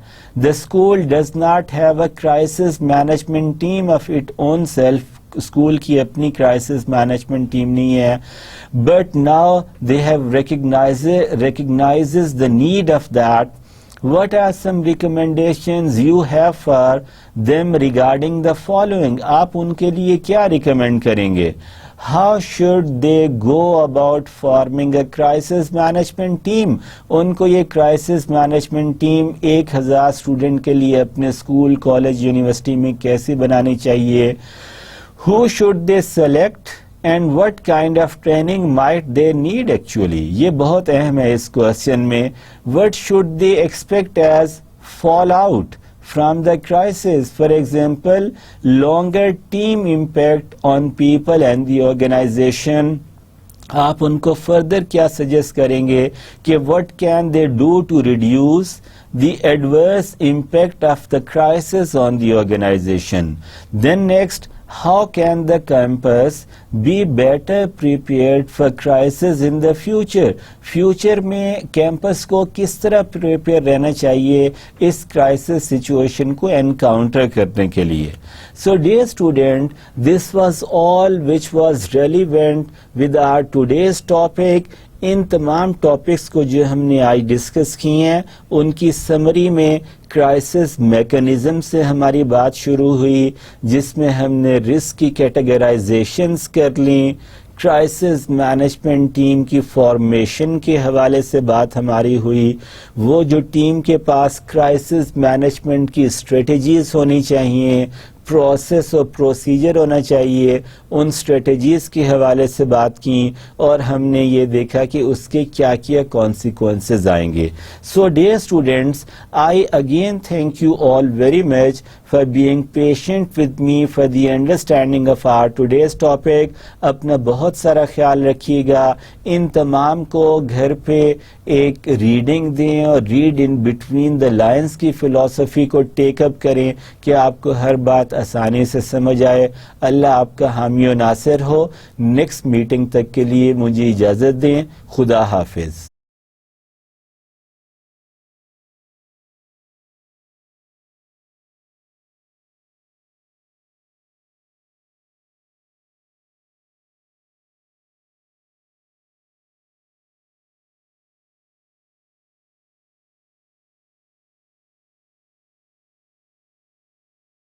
The school does not have a crisis management team of its own self. School کی اپنی کرائسس مینجمنٹ ٹیم نہیں ہے, but now they have recognizes the need of that. What are some recommendations you have for them regarding the following? آپ ان کے لیے کیا ریکمینڈ کریں گے؟ How should they go about forming a crisis management team? ان کو یہ crisis management team 1000 اسٹوڈنٹ کے لیے اپنے اسکول, کالج, یونیورسٹی میں کیسے بنانی چاہیے؟ Who should they select and what kind of training might they need actually? یہ بہت اہم ہے اس کوشچن میں. What should they expect as fallout from the crisis? For example, longer team impact on people and the organization. آپ ان کو further کیا suggest کریں گے کہ what can they do to reduce the adverse impact of the crisis on the organization? Then next, how can the campus be better prepared for crisis in the future? Future میں campus کو کس طرح prepare رہنا چاہیے اس crisis situation کو encounter کرنے کے لیے. So dear student, this was all which was relevant with our today's topic. ان تمام ٹاپکس کو جو ہم نے آج ڈسکس کی ہیں ان کی سمری میں کرائسس میکنزم سے ہماری بات شروع ہوئی، جس میں ہم نے رسک کی کیٹیگرائزیشنز کر لیں، کرائسس مینجمنٹ ٹیم کی فارمیشن کے حوالے سے بات ہماری ہوئی، وہ جو ٹیم کے پاس کرائسس مینجمنٹ کی اسٹریٹجیز ہونی چاہیے، پروسیس اور پروسیجر ہونا چاہیے، ان اسٹریٹجیز کے حوالے سے بات کی، اور ہم نے یہ دیکھا کہ اس کے کیا کیا کانسیکوینسز آئیں گے. سو dear students, I again thank you all very much for being patient with me for the understanding of our today's topic. اپنا بہت سارا خیال رکھیے گا، ان تمام کو گھر پہ ایک ریڈنگ دیں اور read in between the lines کی فلسفی کو ٹیک اپ کریں کہ آپ کو ہر بات آسانی سے سمجھ آئے. اللہ آپ کا حامی و ناصر ہو. نیکسٹ میٹنگ تک کے لیے مجھے اجازت دیں. خدا حافظ.